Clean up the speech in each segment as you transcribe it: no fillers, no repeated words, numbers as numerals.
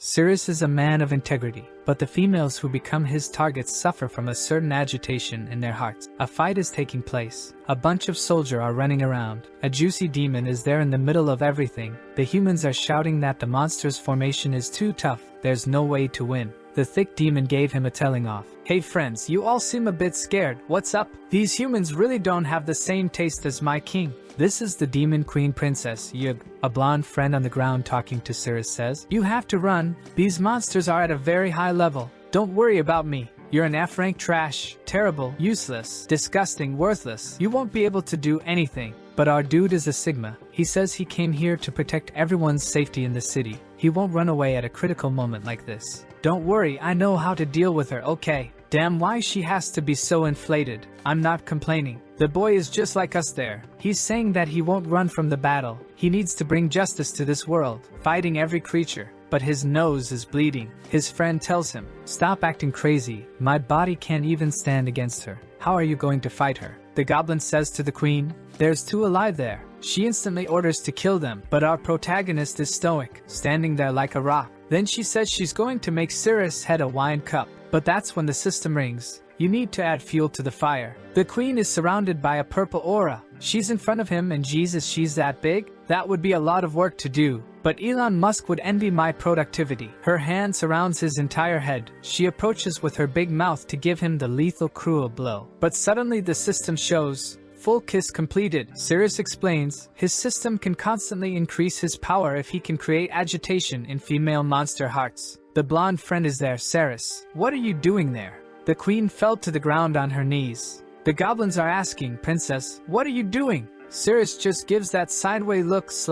Sirius is a man of integrity, but the females who become his targets suffer from a certain agitation in their hearts. A fight is taking place. A bunch of soldiers are running around. A juicy demon is there in the middle of everything. The humans are shouting that the monster's formation is too tough. There's no way to win. The thick demon gave him a telling off. Hey friends, you all seem a bit scared. What's up? These humans really don't have the same taste as my king. This is the demon queen princess, Yug. A blonde friend on the ground talking to Sirius says, you have to run. These monsters are at a very high level. Don't worry about me. You're an F-rank trash. Terrible, useless, disgusting, worthless. You won't be able to do anything. But our dude is a Sigma. He says he came here to protect everyone's safety in the city. He won't run away at a critical moment like this. Don't worry, I know how to deal with her, okay? Damn, why she has to be so inflated. I'm not complaining. The boy is just like us there. He's saying that he won't run from the battle. He needs to bring justice to this world, fighting every creature. But his nose is bleeding. His friend tells him, stop acting crazy. My body can't even stand against her. How are you going to fight her? The goblin says to the queen, there's two alive there. She instantly orders to kill them, but our protagonist is stoic, standing there like a rock. Then she says she's going to make Sirius head a wine cup. But that's when the system rings. You need to add fuel to the fire. The queen is surrounded by a purple aura. She's in front of him and Jesus, she's that big? That would be a lot of work to do. But Elon Musk would envy my productivity. Her hand surrounds his entire head. She approaches with her big mouth to give him the lethal cruel blow. But suddenly the system shows. Full kiss completed. Sirius explains, his system can constantly increase his power if he can create agitation in female monster hearts. The blonde friend is there, Sirius. What are you doing there? The queen fell to the ground on her knees. The goblins are asking, Princess, what are you doing? Sirius just gives that sideways look /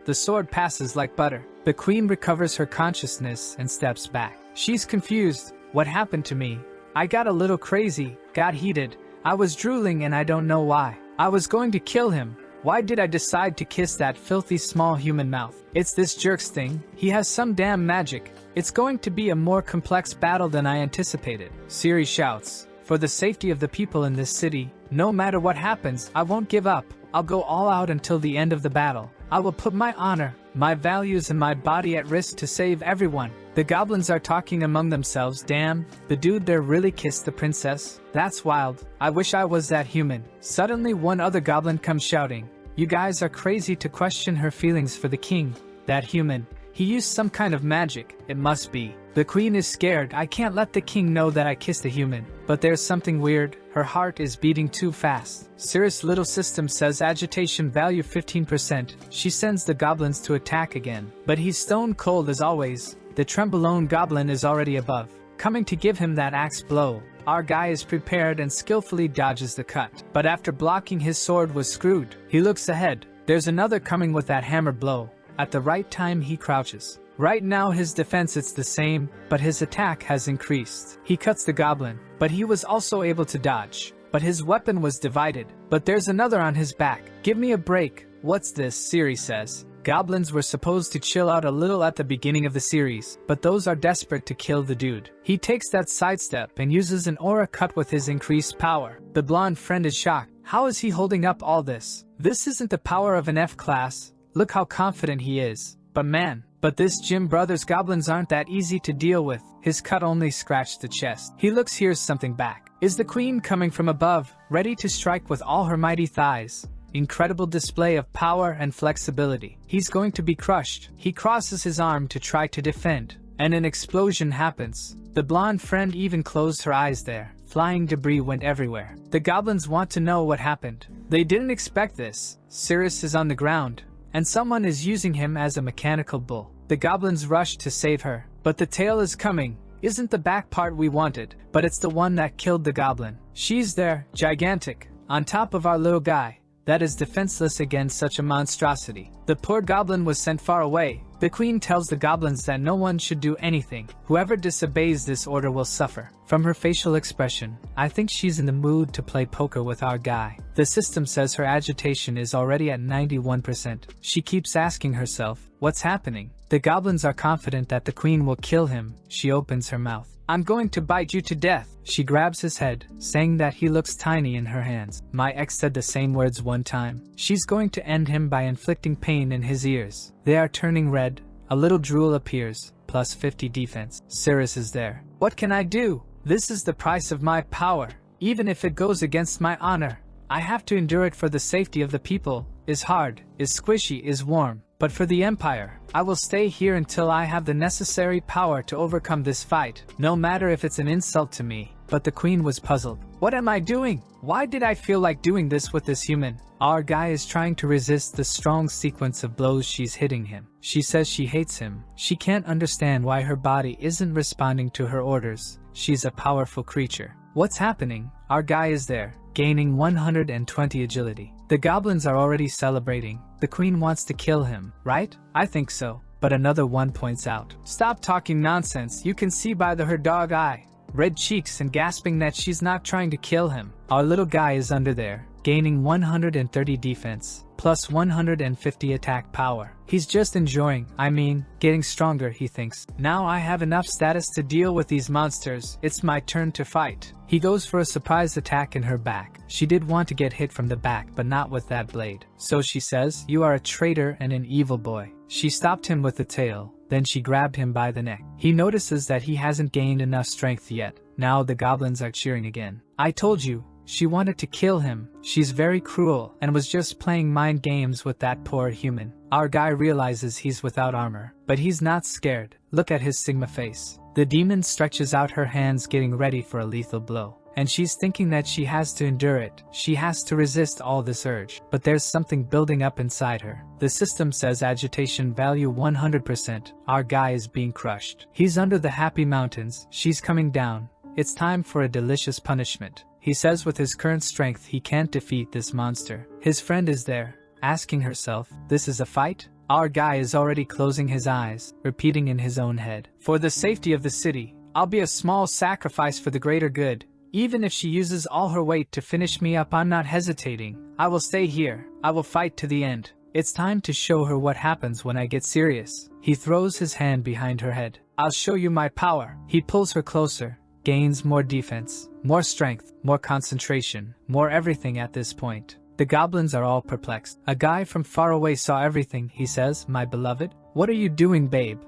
the sword passes like butter. The queen recovers her consciousness and steps back. She's confused. What happened to me? I got a little crazy, got heated. I was drooling and I don't know why. I was going to kill him. Why did I decide to kiss that filthy small human mouth? It's this jerk's thing. He has some damn magic. It's going to be a more complex battle than I anticipated. Siri shouts, for the safety of the people in this city, no matter what happens, I won't give up. I'll go all out until the end of the battle. I will put my honor, my values and my body at risk to save everyone. The goblins are talking among themselves. Damn, the dude there really kissed the princess? That's wild. I wish I was that human. Suddenly one other goblin comes shouting, you guys are crazy to question her feelings for the king. That human. He used some kind of magic, it must be. The queen is scared. I can't let the king know that I kissed a human. But there's something weird. Her heart is beating too fast. Sirius' little system says agitation value 15%. She sends the goblins to attack again. But he's stone cold as always. The trembolone goblin is already above, coming to give him that axe blow. Our guy is prepared and skillfully dodges the cut. But after blocking, his sword was screwed. He looks ahead. There's another coming with that hammer blow. At the right time he crouches. Right now his defense is the same, but his attack has increased. He cuts the goblin, but he was also able to dodge. But his weapon was divided. But there's another on his back. Give me a break. What's this? Siri says. Goblins were supposed to chill out a little at the beginning of the series, but those are desperate to kill the dude. He takes that sidestep and uses an aura cut with his increased power. The blonde friend is shocked. How is he holding up all this? This isn't the power of an F-class. Look how confident he is. But this Jim Brothers goblins aren't that easy to deal with. His cut only scratched the chest. He looks, hears something back. Is the queen coming from above, ready to strike with all her mighty thighs? Incredible display of power and flexibility. He's going to be crushed. He crosses his arm to try to defend, and an explosion happens. The blonde friend even closed her eyes there. Flying debris went everywhere. The goblins want to know what happened. They didn't expect this. Sirius is on the ground, and someone is using him as a mechanical bull. The goblins rush to save her, but the tail is coming. Isn't the back part we wanted, but it's the one that killed the goblin. She's there, gigantic, on top of our little guy. That is defenseless against such a monstrosity. The poor goblin was sent far away. The queen tells the goblins that no one should do anything. Whoever disobeys this order will suffer. From her facial expression, I think she's in the mood to play poker with our guy. The system says her agitation is already at 91%. She keeps asking herself, what's happening? The goblins are confident that the queen will kill him. She opens her mouth. I'm going to bite you to death. She grabs his head, saying that he looks tiny in her hands. My ex said the same words one time. She's going to end him by inflicting pain in his ears. They are turning red. A little drool appears, plus 50 defense. Cirrus is there. What can I do? This is the price of my power. Even if it goes against my honor, I have to endure it for the safety of the people. Is hard, is squishy, is warm. But for the Empire, I will stay here until I have the necessary power to overcome this fight, no matter if it's an insult to me. But the queen was puzzled. What am I doing? Why did I feel like doing this with this human? Our guy is trying to resist the strong sequence of blows she's hitting him. She says she hates him. She can't understand why her body isn't responding to her orders. She's a powerful creature. What's happening? Our guy is there, gaining 120 agility. The goblins are already celebrating. The queen wants to kill him, right? I think so. But another one points out. Stop talking nonsense. You can see by her dog eye, red cheeks, and gasping that she's not trying to kill him. Our little guy is under there, gaining 130 defense, plus 150 attack power. He's just enjoying, getting stronger, he thinks. Now I have enough status to deal with these monsters. It's my turn to fight. He goes for a surprise attack in her back. She did want to get hit from the back, but not with that blade. So she says, "You are a traitor and an evil boy." She stopped him with the tail. Then she grabbed him by the neck. He notices that he hasn't gained enough strength yet. Now the goblins are cheering again. I told you. She wanted to kill him. She's very cruel and was just playing mind games with that poor human. Our guy realizes he's without armor, but he's not scared. Look at his Sigma face. The demon stretches out her hands, getting ready for a lethal blow. And she's thinking that she has to endure it. She has to resist all this urge. But there's something building up inside her. The system says agitation value 100%. Our guy is being crushed. He's under the happy mountains. She's coming down. It's time for a delicious punishment. He says with his current strength he can't defeat this monster. His friend is there, asking herself, this is a fight? Our guy is already closing his eyes, repeating in his own head. For the safety of the city, I'll be a small sacrifice for the greater good. Even if she uses all her weight to finish me up, I'm not hesitating. I will stay here. I will fight to the end. It's time to show her what happens when I get serious. He throws his hand behind her head. I'll show you my power. He pulls her closer. Gains more defense, more strength, more concentration, more everything at this point. The goblins are all perplexed. A guy from far away saw everything. He says, "My beloved, what are you doing, babe?"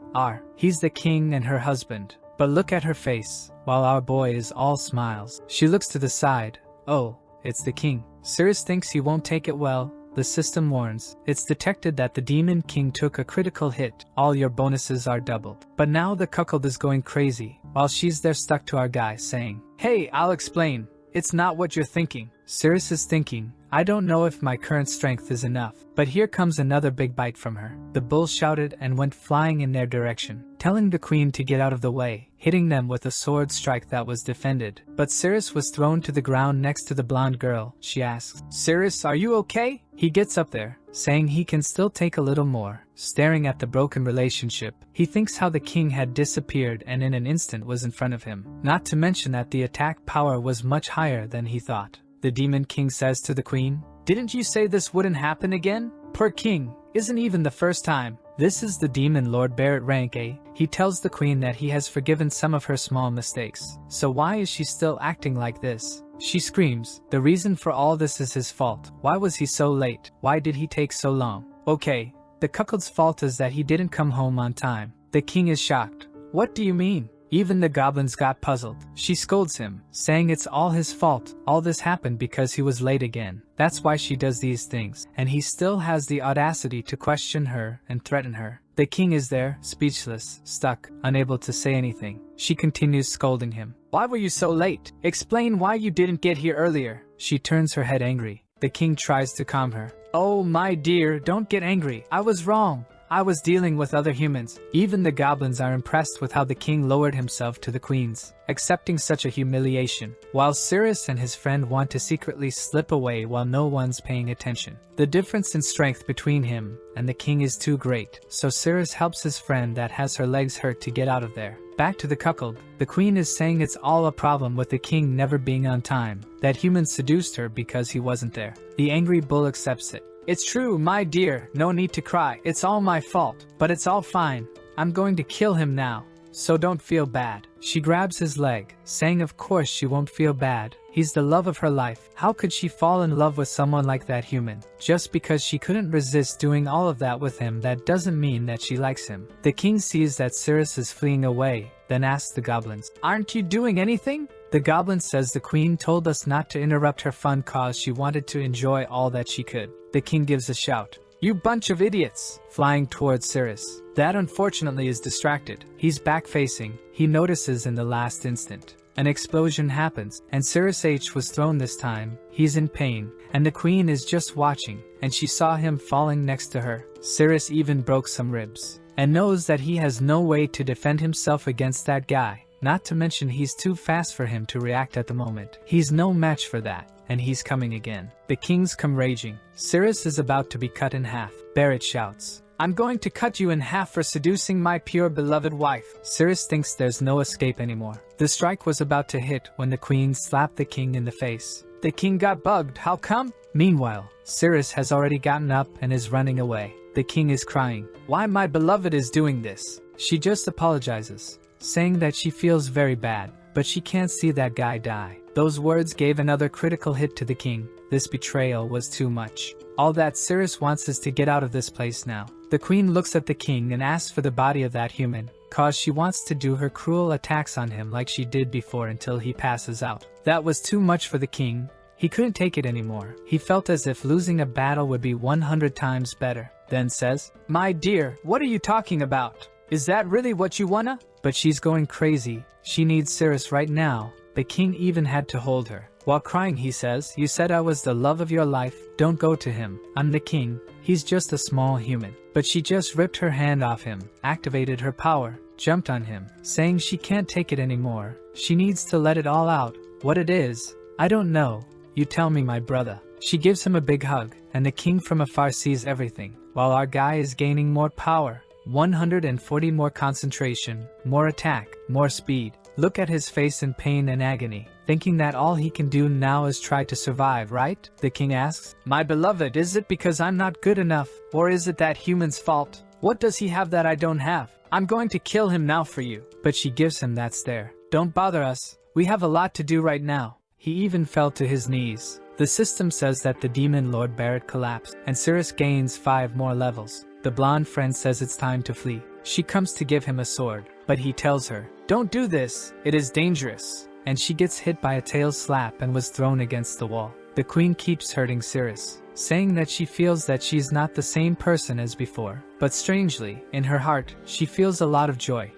He's the king and her husband. But look at her face, while our boy is all smiles. She looks to the side. Oh, it's the king. Cirrus thinks he won't take it well. The system warns. It's detected that the demon king took a critical hit. All your bonuses are doubled. But now the cuckold is going crazy, while she's there stuck to our guy, saying, "Hey, I'll explain. It's not what you're thinking." Cirrus is thinking, I don't know if my current strength is enough. But here comes another big bite from her. The bull shouted and went flying in their direction, telling the queen to get out of the way, hitting them with a sword strike that was defended. But Cirrus was thrown to the ground next to the blonde girl. She asks, "Cirrus, are you okay?" He gets up there, saying he can still take a little more. Staring at the broken relationship, he thinks how the king had disappeared and in an instant was in front of him. Not to mention that the attack power was much higher than he thought. The demon king says to the queen, "Didn't you say this wouldn't happen again?" Poor king, isn't even the first time. This is the demon lord Barrett rank A. He tells the queen that he has forgiven some of her small mistakes. So why is she still acting like this? She screams, the reason for all this is his fault. Why was he so late? Why did he take so long? Okay, the cuckold's fault is that he didn't come home on time. The king is shocked. What do you mean? Even the goblins got puzzled. She scolds him, saying it's all his fault. All this happened because he was late again. That's why she does these things. And he still has the audacity to question her and threaten her. The king is there, speechless, stuck, unable to say anything. She continues scolding him. Why were you so late? Explain why you didn't get here earlier. She turns her head angry. The king tries to calm her. Oh my dear, don't get angry. I was wrong. I was dealing with other humans. Even the goblins are impressed with how the king lowered himself to the queens, accepting such a humiliation, while Cirrus and his friend want to secretly slip away while no one's paying attention. The difference in strength between him and the king is too great, so Cirrus helps his friend that has her legs hurt to get out of there. Back to the cuckold, the queen is saying it's all a problem with the king never being on time, that humans seduced her because he wasn't there. The angry bull accepts it. It's true, my dear, no need to cry. It's all my fault, but it's all fine. I'm going to kill him now, so don't feel bad. She grabs his leg, saying of course she won't feel bad. He's the love of her life. How could she fall in love with someone like that human? Just because she couldn't resist doing all of that with him, that doesn't mean that she likes him. The king sees that Cirrus is fleeing away, then asks the goblins, "Aren't you doing anything?" The goblin says the queen told us not to interrupt her fun cause she wanted to enjoy all that she could. The king gives a shout, "You bunch of idiots!" flying towards Cirrus. That unfortunately is distracted. He's back facing. He notices in the last instant. An explosion happens, and Cirrus H was thrown this time. He's in pain, and the queen is just watching, and she saw him falling next to her. Cirrus even broke some ribs, and knows that he has no way to defend himself against that guy. Not to mention he's too fast for him to react at the moment. He's no match for that, and he's coming again. The kings come raging. Cirrus is about to be cut in half. Barrett shouts, "I'm going to cut you in half for seducing my pure beloved wife." Cirrus thinks there's no escape anymore. The strike was about to hit when the queen slapped the king in the face. The king got bugged, how come? Meanwhile, Cirrus has already gotten up and is running away. The king is crying, "Why my beloved is doing this?" She just apologizes, saying that she feels very bad, but she can't see that guy die. Those words gave another critical hit to the king. This betrayal was too much. All that Cirrus wants is to get out of this place now. The queen looks at the king and asks for the body of that human, cause she wants to do her cruel attacks on him like she did before until he passes out. That was too much for the king. He couldn't take it anymore. He felt as if losing a battle would be 100 times better. Then says, "My dear, what are you talking about? Is that really what you wanna?" But she's going crazy. She needs Cirrus right now. The king even had to hold her. While crying he says, "You said I was the love of your life. Don't go to him. I'm the king. He's just a small human." But she just ripped her hand off him, activated her power, jumped on him, saying she can't take it anymore. She needs to let it all out. What it is, I don't know. You tell me, my brother. She gives him a big hug, and the king from afar sees everything, while our guy is gaining more power. 140 more concentration, more attack, more speed. Look at his face in pain and agony, thinking that all he can do now is try to survive, right? The king asks, "My beloved, is it because I'm not good enough, or is it that human's fault? What does he have that I don't have? I'm going to kill him now for you." But she gives him that stare. "Don't bother us. We have a lot to do right now." He even fell to his knees. The system says that the demon Lord Barrett collapsed, and Cirrus gains 5 more levels. The blonde friend says it's time to flee. She comes to give him a sword, but he tells her, "Don't do this, it is dangerous." And she gets hit by a tail slap and was thrown against the wall. The queen keeps hurting Cirrus, saying that she feels that she's not the same person as before. But strangely, in her heart, she feels a lot of joy.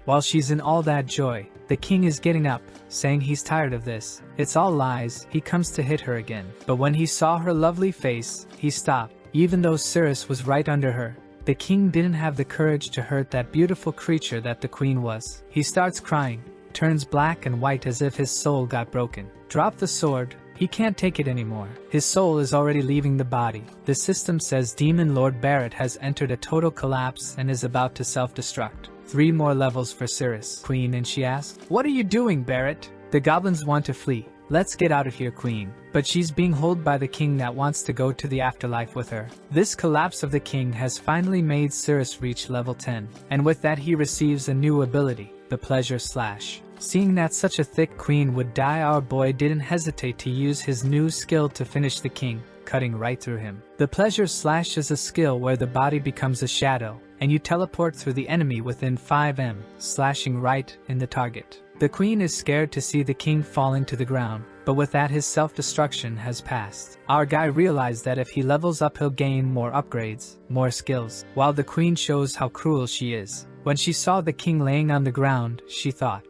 While she's in all that joy, the king is getting up, saying he's tired of this. It's all lies. He comes to hit her again. But when he saw her lovely face, he stopped, even though Cirrus was right under her. The king didn't have the courage to hurt that beautiful creature that the queen was. He starts crying, turns black and white as if his soul got broken. Drop the sword. He can't take it anymore. His soul is already leaving the body. The system says Demon Lord Barrett has entered a total collapse and is about to self-destruct. 3 more levels for Cirrus, queen, and she asks, "What are you doing, Barrett?" The goblins want to flee. "Let's get out of here, queen." But she's being held by the king that wants to go to the afterlife with her. This collapse of the king has finally made Cirrus reach level 10. And with that he receives a new ability, the Pleasure Slash. Seeing that such a thick queen would die, our boy didn't hesitate to use his new skill to finish the king, cutting right through him. The Pleasure Slash is a skill where the body becomes a shadow, and you teleport through the enemy within 5 m, slashing right in the target. The queen is scared to see the king falling to the ground, but with that his self-destruction has passed. Our guy realized that if he levels up he'll gain more upgrades, more skills, while the queen shows how cruel she is. When she saw the king laying on the ground, she thought,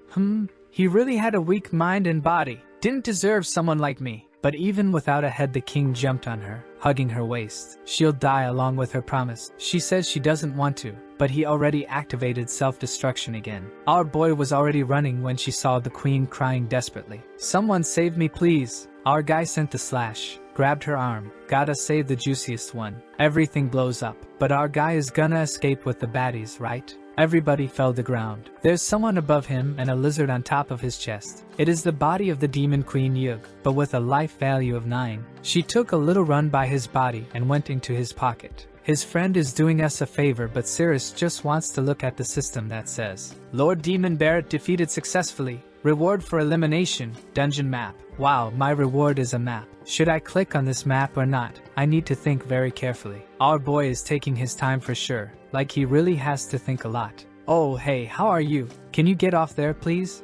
he really had a weak mind and body. Didn't deserve someone like me. But even without a head the king jumped on her, hugging her waist. She'll die along with her promise. She says she doesn't want to, but he already activated self-destruction again. Our boy was already running when she saw the queen crying desperately. "Someone save me please." Our guy sent the slash, grabbed her arm. "Gotta save the juiciest one." Everything blows up, but our guy is gonna escape with the baddies, right? Everybody fell to the ground. There's someone above him and a lizard on top of his chest. It is the body of the demon queen Yug, but with a life value of 9. She took a little run by his body and went into his pocket. His friend is doing us a favor, but Cirrus just wants to look at the system that says, "Lord Demon Barrett defeated successfully. Reward for elimination, dungeon map. Wow, my reward is a map. Should I click on this map or not? I need to think very carefully. Our boy is taking his time for sure, like he really has to think a lot. Oh hey, how are you? Can you get off there please?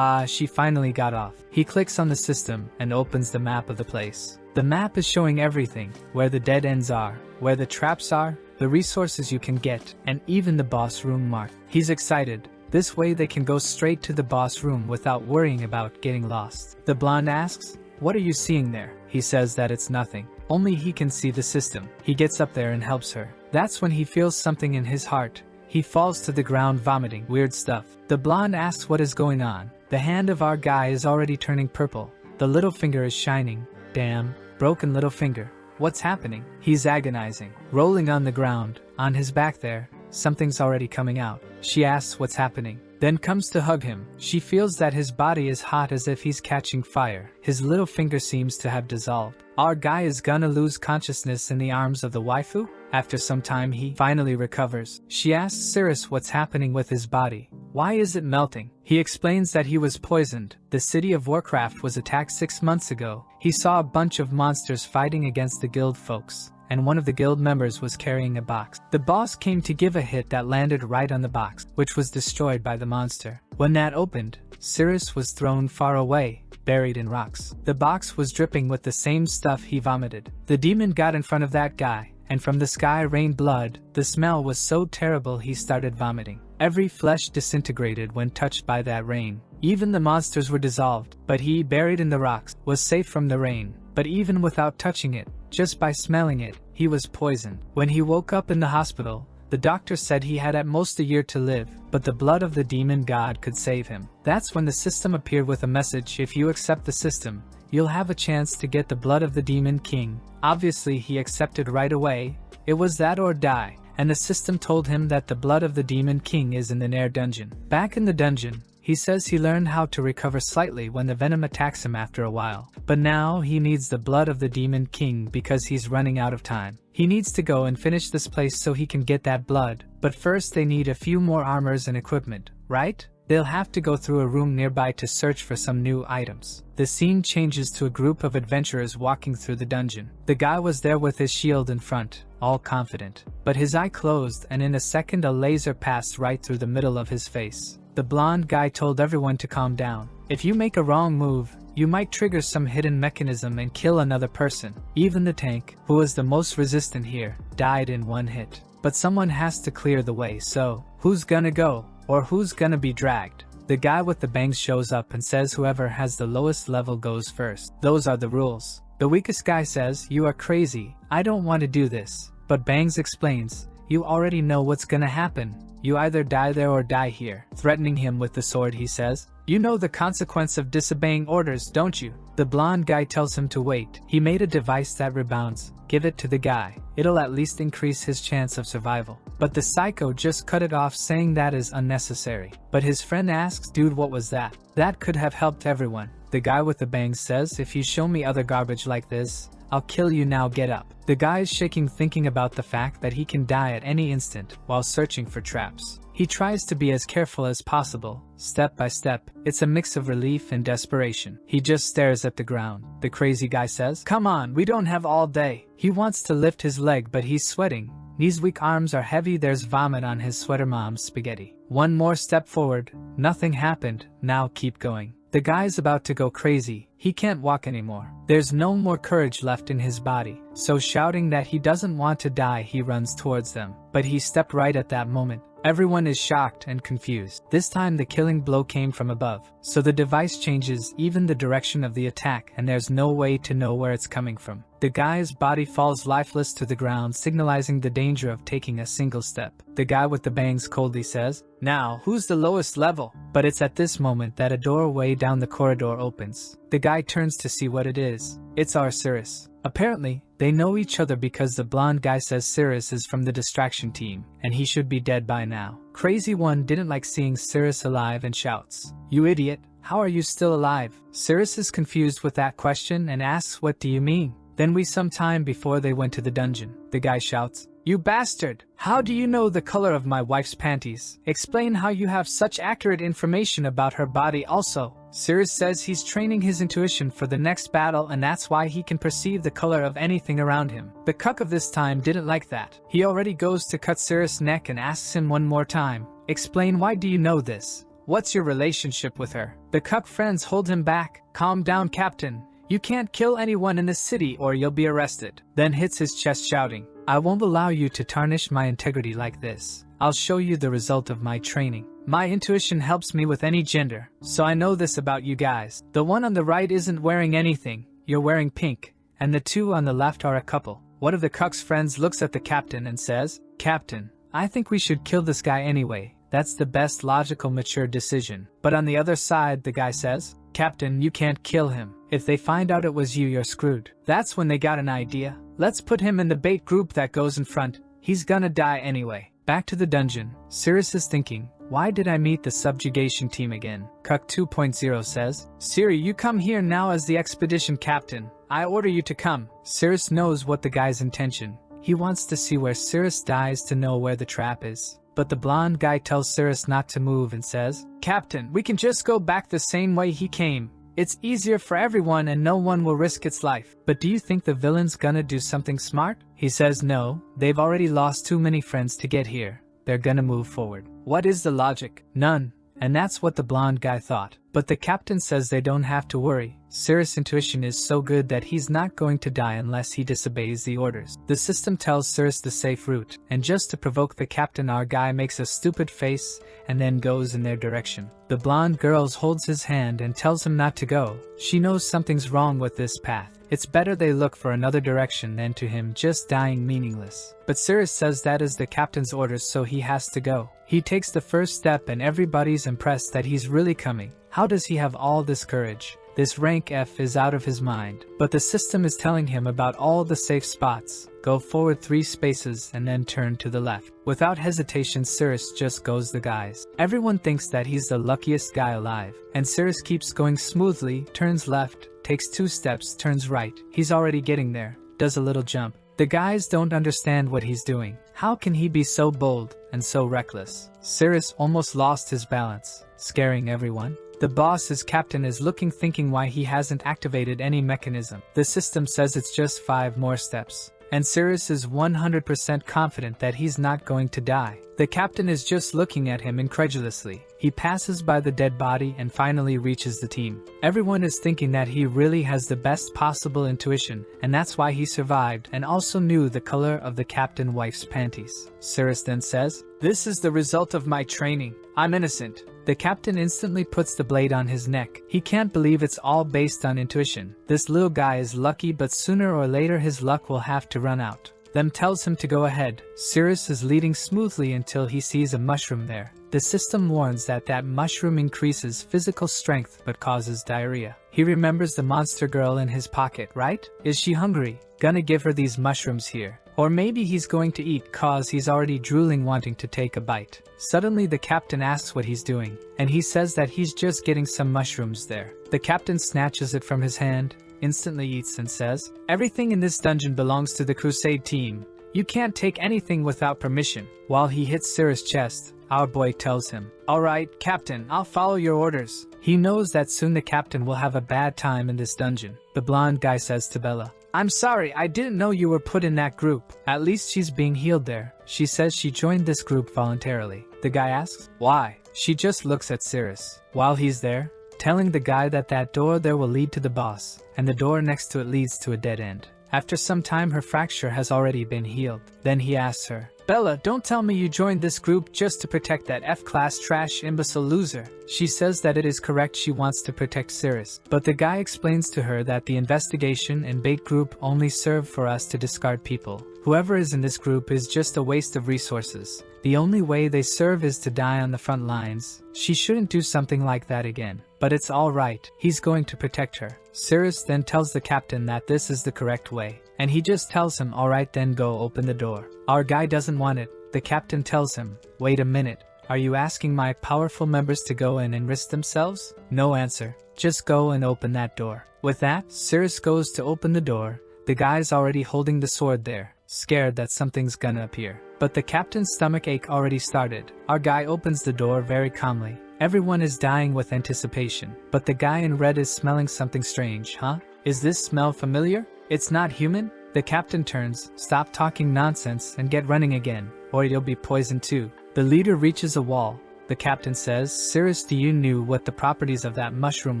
She finally got off. He clicks on the system and opens the map of the place. The map is showing everything, where the dead ends are, where the traps are, the resources you can get, and even the boss room mark. He's excited. This way they can go straight to the boss room without worrying about getting lost. The blonde asks, "What are you seeing there?" He says that it's nothing. Only he can see the system. He gets up there and helps her. That's when he feels something in his heart. He falls to the ground vomiting weird stuff. The blonde asks what is going on. The hand of our guy is already turning purple. The little finger is shining. Damn, broken little finger. What's happening? He's agonizing. Rolling on the ground, on his back there, something's already coming out. She asks what's happening, then comes to hug him. She feels that his body is hot as if he's catching fire. His little finger seems to have dissolved. Our guy is gonna lose consciousness in the arms of the waifu? After some time he finally recovers. She asks Cirrus what's happening with his body. Why is it melting? He explains that he was poisoned. The city of Warcraft was attacked 6 months ago. He saw a bunch of monsters fighting against the guild folks, and one of the guild members was carrying a box. The boss came to give a hit that landed right on the box, which was destroyed by the monster. When that opened, Cirrus was thrown far away, buried in rocks. The box was dripping with the same stuff he vomited. The demon got in front of that guy, and from the sky rained blood. The smell was so terrible he started vomiting. Every flesh disintegrated when touched by that rain. Even the monsters were dissolved, but he, buried in the rocks, was safe from the rain. But even without touching it, just by smelling it, he was poisoned. When he woke up in the hospital, the doctor said he had at most a year to live, but the blood of the demon god could save him. That's when the system appeared with a message: if you accept the system, you'll have a chance to get the blood of the demon king. Obviously he accepted right away. It was that or die, and the system told him that the blood of the demon king is in the Nair dungeon. Back in the dungeon, he says he learned how to recover slightly when the venom attacks him after a while. But now he needs the blood of the demon king because he's running out of time. He needs to go and finish this place so he can get that blood. But first they need a few more armors and equipment, right? They'll have to go through a room nearby to search for some new items. The scene changes to a group of adventurers walking through the dungeon. The guy was there with his shield in front, all confident. But his eye closed and in a second a laser passed right through the middle of his face. The blonde guy told everyone to calm down. If you make a wrong move, you might trigger some hidden mechanism and kill another person. Even the tank, who was the most resistant here, died in one hit. But someone has to clear the way, so who's gonna go? Or who's gonna be dragged? The guy with the bangs shows up and says whoever has the lowest level goes first. Those are the rules. The weakest guy says, "You are crazy, I don't want to do this." But Bangs explains, "You already know what's gonna happen. You either die there or die here." Threatening him with the sword, he says, "You know the consequence of disobeying orders, don't you?" The blonde guy tells him to wait. He made a device that rebounds. Give it to the guy. It'll at least increase his chance of survival. But the psycho just cut it off, saying that is unnecessary. But his friend asks, "Dude, what was that? That could have helped everyone." The guy with the bangs says, "If you show me other garbage like this, I'll kill you now, get up." The guy is shaking, thinking about the fact that he can die at any instant while searching for traps. He tries to be as careful as possible, step by step. It's a mix of relief and desperation. He just stares at the ground. The crazy guy says, "Come on, we don't have all day." He wants to lift his leg, but he's sweating. His weak arms are heavy, there's vomit on his sweater. Mom's spaghetti. One more step forward. Nothing happened. Now keep going. The guy's about to go crazy. He can't walk anymore. There's no more courage left in his body. So shouting that he doesn't want to die, he runs towards them. But he stepped right at that moment. Everyone is shocked and confused. This time the killing blow came from above. So the device changes even the direction of the attack, and there's no way to know where it's coming from. The guy's body falls lifeless to the ground, signalizing the danger of taking a single step. The guy with the bangs coldly says, "Now, who's the lowest level?" But it's at this moment that a doorway down the corridor opens. The guy turns to see what it is. It's our Cirrus. Apparently, they know each other because the blonde guy says Cirrus is from the distraction team, and he should be dead by now. Crazy One didn't like seeing Cirrus alive and shouts, "You idiot, how are you still alive?" Cirrus is confused with that question and asks, "What do you mean?" Then some time before they went to the dungeon, the guy shouts, "You bastard! How do you know the color of my wife's panties? Explain how you have such accurate information about her body also." Sirius says he's training his intuition for the next battle and that's why he can perceive the color of anything around him. The cuck of this time didn't like that. He already goes to cut Sirius' neck and asks him one more time, "Explain, why do you know this? What's your relationship with her?" The cuck friends hold him back. "Calm down, Captain. You can't kill anyone in this city or you'll be arrested." Then hits his chest shouting, "I won't allow you to tarnish my integrity like this. I'll show you the result of my training. My intuition helps me with any gender, so I know this about you guys. The one on the right isn't wearing anything, you're wearing pink, and the two on the left are a couple." One of the cuck's friends looks at the captain and says, "Captain, I think we should kill this guy anyway. That's the best logical mature decision." But on the other side, the guy says, "Captain, you can't kill him. If they find out it was you, you're screwed." That's when they got an idea. "Let's put him in the bait group that goes in front. He's gonna die anyway." Back to the dungeon, Sirius is thinking, "Why did I meet the subjugation team again?" Cuck 2.0 says, "Siri, you come here now as the expedition captain. I order you to come." Sirius knows what the guy's intention. He wants to see where Sirius dies to know where the trap is. But the blonde guy tells Sirius not to move and says, "Captain, we can just go back the same way he came. It's easier for everyone and no one will risk its life." "But do you think the villain's gonna do something smart?" He says no, they've already lost too many friends to get here. They're gonna move forward. What is the logic? None. And that's what the blonde guy thought. But the captain says they don't have to worry. Sirius' intuition is so good that he's not going to die unless he disobeys the orders. The system tells Sirius the safe route, and just to provoke the captain, our guy makes a stupid face and then goes in their direction. The blonde girl holds his hand and tells him not to go. She knows something's wrong with this path. It's better they look for another direction than to him just dying meaningless. But Sirius says that is the captain's orders, so he has to go. He takes the first step and everybody's impressed that he's really coming. How does he have all this courage? This rank F is out of his mind. But the system is telling him about all the safe spots. Go forward 3 spaces and then turn to the left. Without hesitation, Sirius just goes the guys. Everyone thinks that he's the luckiest guy alive. And Sirius keeps going smoothly, turns left, takes 2 steps, turns right. He's already getting there, does a little jump. The guys don't understand what he's doing. How can he be so bold and so reckless? Sirius almost lost his balance, scaring everyone. The boss, his captain, is looking, thinking why he hasn't activated any mechanism. The system says it's just 5 more steps. And Sirius is 100% confident that he's not going to die. The captain is just looking at him incredulously. He passes by the dead body and finally reaches the team. Everyone is thinking that he really has the best possible intuition, and that's why he survived and also knew the color of the captain wife's panties. Sirius then says, "This is the result of my training. I'm innocent." The captain instantly puts the blade on his neck. He can't believe it's all based on intuition. This little guy is lucky, but sooner or later his luck will have to run out. Them tells him to go ahead. Sirius is leading smoothly until he sees a mushroom there. The system warns that that mushroom increases physical strength but causes diarrhea. He remembers the monster girl in his pocket, right? Is she hungry? Gonna give her these mushrooms here. Or maybe he's going to eat cause he's already drooling, wanting to take a bite. Suddenly the captain asks what he's doing, and he says that he's just getting some mushrooms there. The captain snatches it from his hand, instantly eats and says, "Everything in this dungeon belongs to the crusade team. You can't take anything without permission." While he hits Sirius' chest, our boy tells him, "Alright, Captain, I'll follow your orders." He knows that soon the captain will have a bad time in this dungeon. The blonde guy says to Bella, "I'm sorry, I didn't know you were put in that group." At least she's being healed there. She says she joined this group voluntarily. The guy asks, "Why?" She just looks at Sirius while he's there, telling the guy that that door there will lead to the boss, and the door next to it leads to a dead end. After some time, her fracture has already been healed. Then he asks her, "Bella, don't tell me you joined this group just to protect that F-class trash imbecile loser." She says that it is correct, she wants to protect Sirius. But the guy explains to her that the investigation and bait group only serve for us to discard people. Whoever is in this group is just a waste of resources. The only way they serve is to die on the front lines. She shouldn't do something like that again. But it's alright, he's going to protect her. Sirius then tells the captain that this is the correct way. And he just tells him, "Alright then, go open the door." Our guy doesn't want it. The captain tells him, "Wait a minute. Are you asking my powerful members to go in and risk themselves?" No answer. Just go and open that door. With that, Sirius goes to open the door. The guy's already holding the sword there, scared that something's gonna appear. But the captain's stomach ache already started. Our guy opens the door very calmly. Everyone is dying with anticipation, but the guy in red is smelling something strange, huh? Is this smell familiar? It's not human? The captain turns, stop talking nonsense and get running again, or you'll be poisoned too. The leader reaches a wall. The captain says, Cirrus, you knew what the properties of that mushroom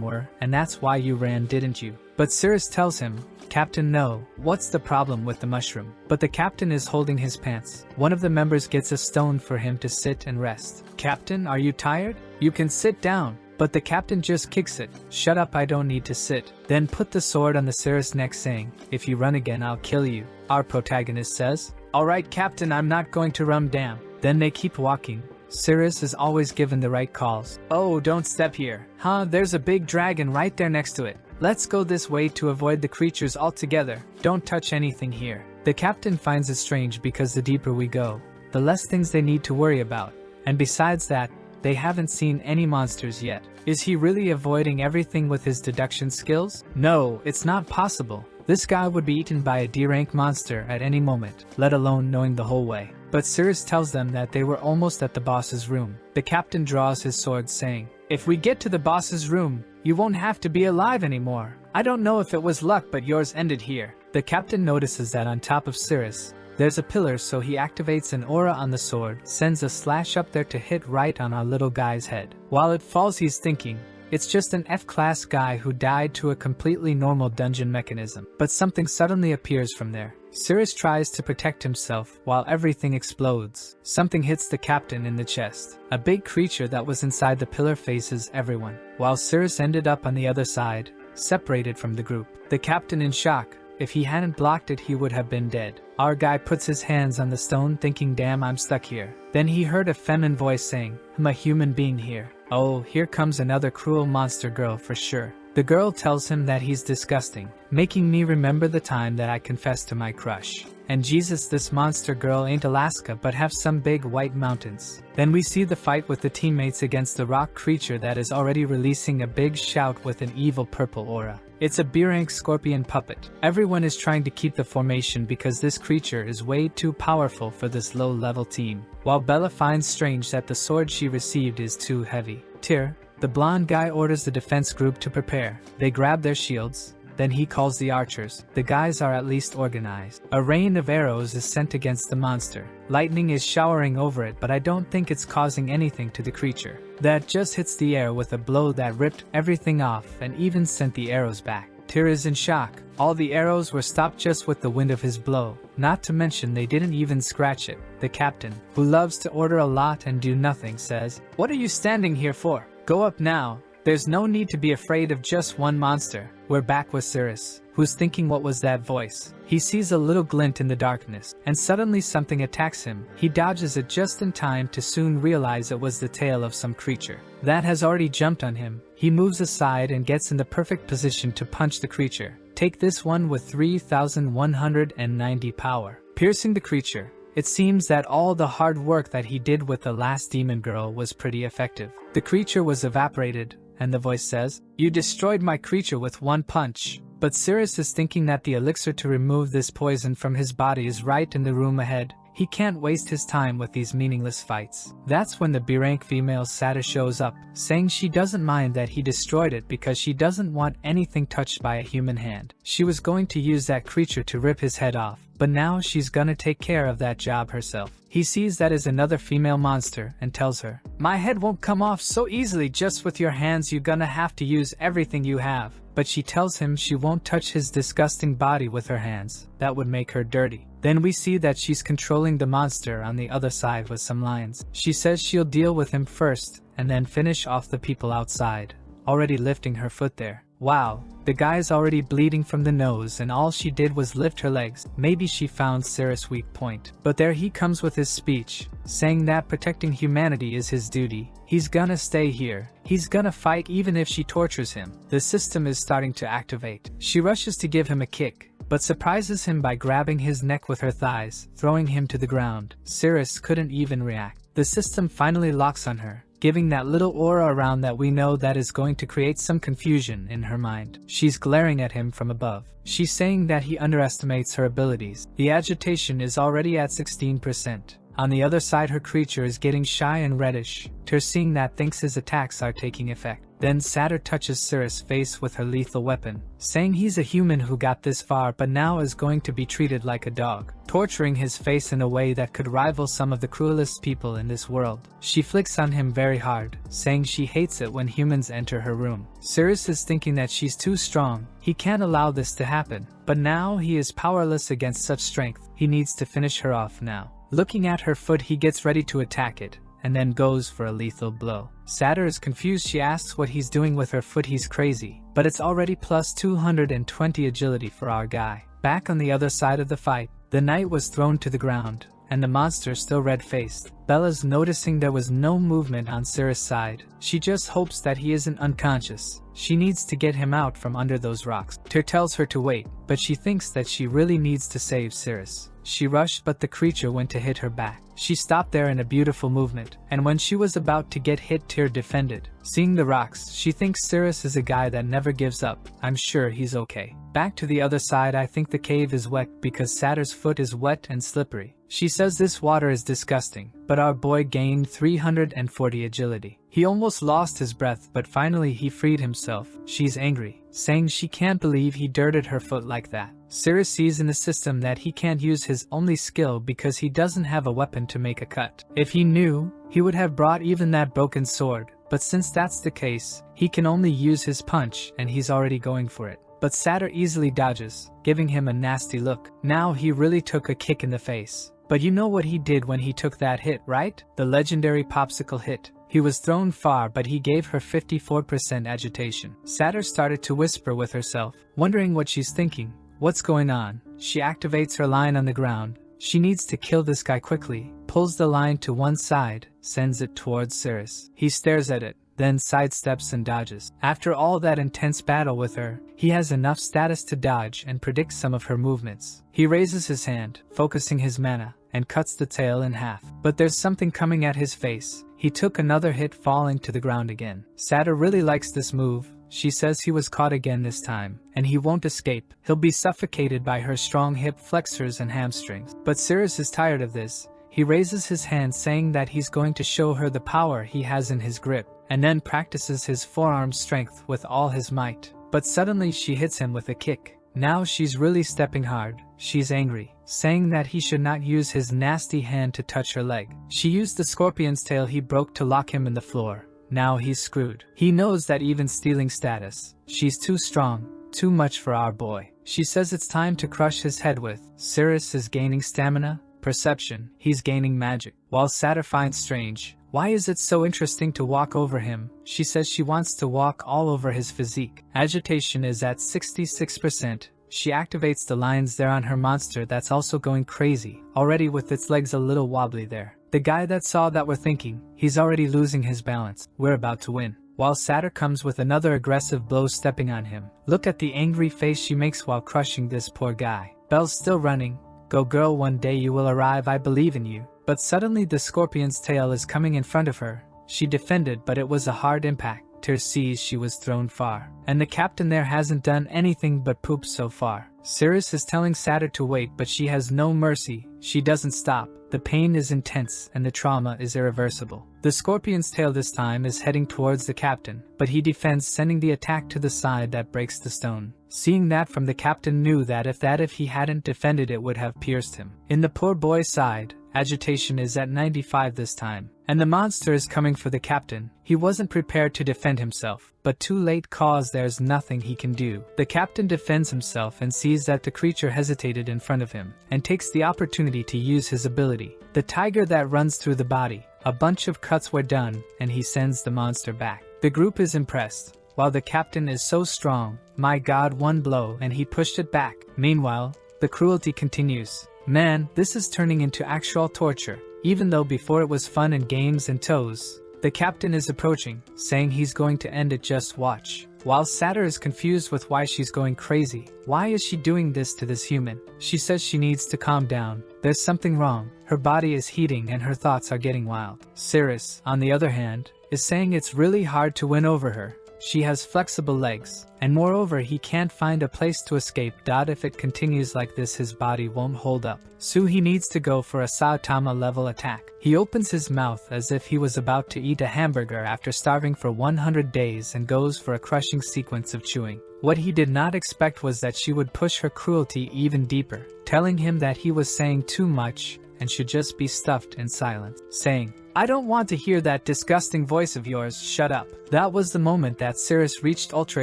were, and that's why you ran, didn't you? But Cirrus tells him, Captain, no, what's the problem with the mushroom? But the captain is holding his pants. One of the members gets a stone for him to sit and rest. Captain, are you tired? You can sit down. But the captain just kicks it. Shut up, I don't need to sit. Then put the sword on the Cirrus' neck saying, if you run again I'll kill you. Our protagonist says, alright captain, I'm not going to run, damn. Then they keep walking. Cirrus is always given the right calls. Oh, don't step here. Huh, there's a big dragon right there next to it. Let's go this way to avoid the creatures altogether. Don't touch anything here. The captain finds it strange because the deeper we go, the less things they need to worry about. And besides that, they haven't seen any monsters yet. Is he really avoiding everything with his deduction skills? No, it's not possible. This guy would be eaten by a D-rank monster at any moment, let alone knowing the whole way. But Cirrus tells them that they were almost at the boss's room. The captain draws his sword saying, if we get to the boss's room, you won't have to be alive anymore. I don't know if it was luck, but yours ended here. The captain notices that on top of Cirrus, there's a pillar, so he activates an aura on the sword, sends a slash up there to hit right on our little guy's head. While it falls, he's thinking, it's just an F-class guy who died to a completely normal dungeon mechanism. But something suddenly appears from there. Cirrus tries to protect himself while everything explodes. Something hits the captain in the chest. A big creature that was inside the pillar faces everyone, while Cirrus ended up on the other side, separated from the group. The captain in shock. If he hadn't blocked it, he would have been dead. Our guy puts his hands on the stone thinking, damn, I'm stuck here. Then he heard a feminine voice saying, I'm a human being here. Oh, here comes another cruel monster girl for sure. The girl tells him that he's disgusting, making me remember the time that I confessed to my crush. And Jesus, this monster girl ain't Alaska but have some big white mountains. Then we see the fight with the teammates against the rock creature that is already releasing a big shout with an evil purple aura. It's a B-rank scorpion puppet. Everyone is trying to keep the formation because this creature is way too powerful for this low-level team. While Bella finds strange that the sword she received is too heavy. Tyr, the blonde guy, orders the defense group to prepare. They grab their shields. Then he calls the archers. The guys are at least organized. A rain of arrows is sent against the monster. Lightning is showering over it, but I don't think it's causing anything to the creature. That just hits the air with a blow that ripped everything off and even sent the arrows back. Tyr is in shock. All the arrows were stopped just with the wind of his blow. Not to mention they didn't even scratch it. The captain, who loves to order a lot and do nothing, says, "What are you standing here for? Go up now. There's no need to be afraid of just one monster." We're back with Cirrus, who's thinking, what was that voice? He sees a little glint in the darkness, and suddenly something attacks him. He dodges it just in time to soon realize it was the tail of some creature that has already jumped on him. He moves aside and gets in the perfect position to punch the creature. Take this one with 3,190 power. Piercing the creature. It seems that all the hard work that he did with the last demon girl was pretty effective. The creature was evaporated, and the voice says, "You destroyed my creature with one punch." But Cirrus is thinking that the elixir to remove this poison from his body is right in the room ahead. He can't waste his time with these meaningless fights. That's when the B-rank female Sata shows up, saying she doesn't mind that he destroyed it because she doesn't want anything touched by a human hand. She was going to use that creature to rip his head off, but now she's gonna take care of that job herself. He sees that is another female monster and tells her, "My head won't come off so easily just with your hands, you're gonna have to use everything you have." But she tells him she won't touch his disgusting body with her hands. That would make her dirty. Then we see that she's controlling the monster on the other side with some lines. She says she'll deal with him first and then finish off the people outside, already lifting her foot there. Wow, the guy's already bleeding from the nose and all she did was lift her legs. Maybe she found Cirrus' weak point. But there he comes with his speech, saying that protecting humanity is his duty. He's gonna stay here. He's gonna fight even if she tortures him. The system is starting to activate. She rushes to give him a kick, but surprises him by grabbing his neck with her thighs, throwing him to the ground. Cirrus couldn't even react. The system finally locks on her, giving that little aura around that we know that is going to create some confusion in her mind. She's glaring at him from above. She's saying that he underestimates her abilities. The agitation is already at 16%. On the other side, her creature is getting shy and reddish. Tyr, seeing that, thinks his attacks are taking effect. Then Satyr touches Cirrus' face with her lethal weapon, saying he's a human who got this far but now is going to be treated like a dog, torturing his face in a way that could rival some of the cruelest people in this world. She flicks on him very hard, saying she hates it when humans enter her room. Cirrus is thinking that she's too strong, he can't allow this to happen, but now he is powerless against such strength, he needs to finish her off now. Looking at her foot, he gets ready to attack it, and then goes for a lethal blow. Satyr is confused. She asks what he's doing with her foot. He's crazy, but it's already plus 220 agility for our guy. Back on the other side of the fight, the knight was thrown to the ground, and the monster still red-faced. Bella's noticing there was no movement on Cirrus' side. She just hopes that he isn't unconscious. She needs to get him out from under those rocks. Tyr tells her to wait, but she thinks that she really needs to save Cirrus. She rushed, but the creature went to hit her back. She stopped there in a beautiful movement, and when she was about to get hit, Tyr defended. Seeing the rocks, she thinks Cirrus is a guy that never gives up. I'm sure he's okay. Back to the other side, I think the cave is wet because Satyr's foot is wet and slippery. She says this water is disgusting, but our boy gained 340 agility. He almost lost his breath, but finally he freed himself. She's angry, saying she can't believe he dirted her foot like that. Cirrus sees in the system that he can't use his only skill because he doesn't have a weapon to make a cut. If he knew, he would have brought even that broken sword, but since that's the case, he can only use his punch and he's already going for it. But Satyr easily dodges, giving him a nasty look. Now he really took a kick in the face. But you know what he did when he took that hit, right? The legendary popsicle hit. He was thrown far, but he gave her 54% agitation. Satyr started to whisper with herself, wondering what she's thinking. What's going on? She activates her line on the ground. She needs to kill this guy quickly. Pulls the line to one side, sends it towards Cirrus. He stares at it, then sidesteps and dodges. After all that intense battle with her, he has enough status to dodge and predict some of her movements. He raises his hand, focusing his mana, and cuts the tail in half. But there's something coming at his face. He took another hit, falling to the ground again. Satyr really likes this move. She says he was caught again this time, and he won't escape. He'll be suffocated by her strong hip flexors and hamstrings. But Cirrus is tired of this. He raises his hand, saying that he's going to show her the power he has in his grip, and then practices his forearm strength with all his might. But suddenly she hits him with a kick. Now she's really stepping hard. She's angry, saying that he should not use his nasty hand to touch her leg. She used the scorpion's tail he broke to lock him in the floor. Now he's screwed. He knows that even stealing status, she's too strong, too much for our boy. She says it's time to crush his head with. Cirrus is gaining stamina, perception, he's gaining magic. While Satyr finds strange, why is it so interesting to walk over him? She says she wants to walk all over his physique. Agitation is at 66%. She activates the lines there on her monster that's also going crazy, already with its legs a little wobbly there. The guy that saw that we're thinking, he's already losing his balance. We're about to win. While Satyr comes with another aggressive blow, stepping on him. Look at the angry face she makes while crushing this poor guy. Belle's still running. Go girl, one day you will arrive, I believe in you. But suddenly the scorpion's tail is coming in front of her. She defended, but it was a hard impact. Tyr sees she was thrown far, and the captain there hasn't done anything but poop so far. Cirrus is telling Satyr to wait, but she has no mercy. She doesn't stop. The pain is intense and the trauma is irreversible. The scorpion's tail this time is heading towards the captain, but he defends, sending the attack to the side that breaks the stone. Seeing that from the captain knew that if he hadn't defended it would have pierced him. In the poor boy's side, agitation is at 95 this time, and the monster is coming for the captain. He wasn't prepared to defend himself, but too late, cause there's nothing he can do. The captain defends himself and sees that the creature hesitated in front of him, and takes the opportunity to use his ability. The tiger that runs through the body. A bunch of cuts were done, and he sends the monster back. The group is impressed, while the captain is so strong. My god, one blow and he pushed it back. Meanwhile, the cruelty continues. Man, this is turning into actual torture. Even though before it was fun and games and toes. The captain is approaching, saying he's going to end it, just watch. While Satyr is confused with why she's going crazy. Why is she doing this to this human? She says she needs to calm down. There's something wrong. Her body is heating and her thoughts are getting wild. Cirrus, on the other hand, is saying it's really hard to win over her. She has flexible legs, and moreover he can't find a place to escape. If it continues like this his body won't hold up. So he needs to go for a Saotama level attack. He opens his mouth as if he was about to eat a hamburger after starving for 100 days and goes for a crushing sequence of chewing. What he did not expect was that she would push her cruelty even deeper, telling him that he was saying too much and should just be stuffed in silence, saying, "I don't want to hear that disgusting voice of yours, shut up." That was the moment that Cirrus reached Ultra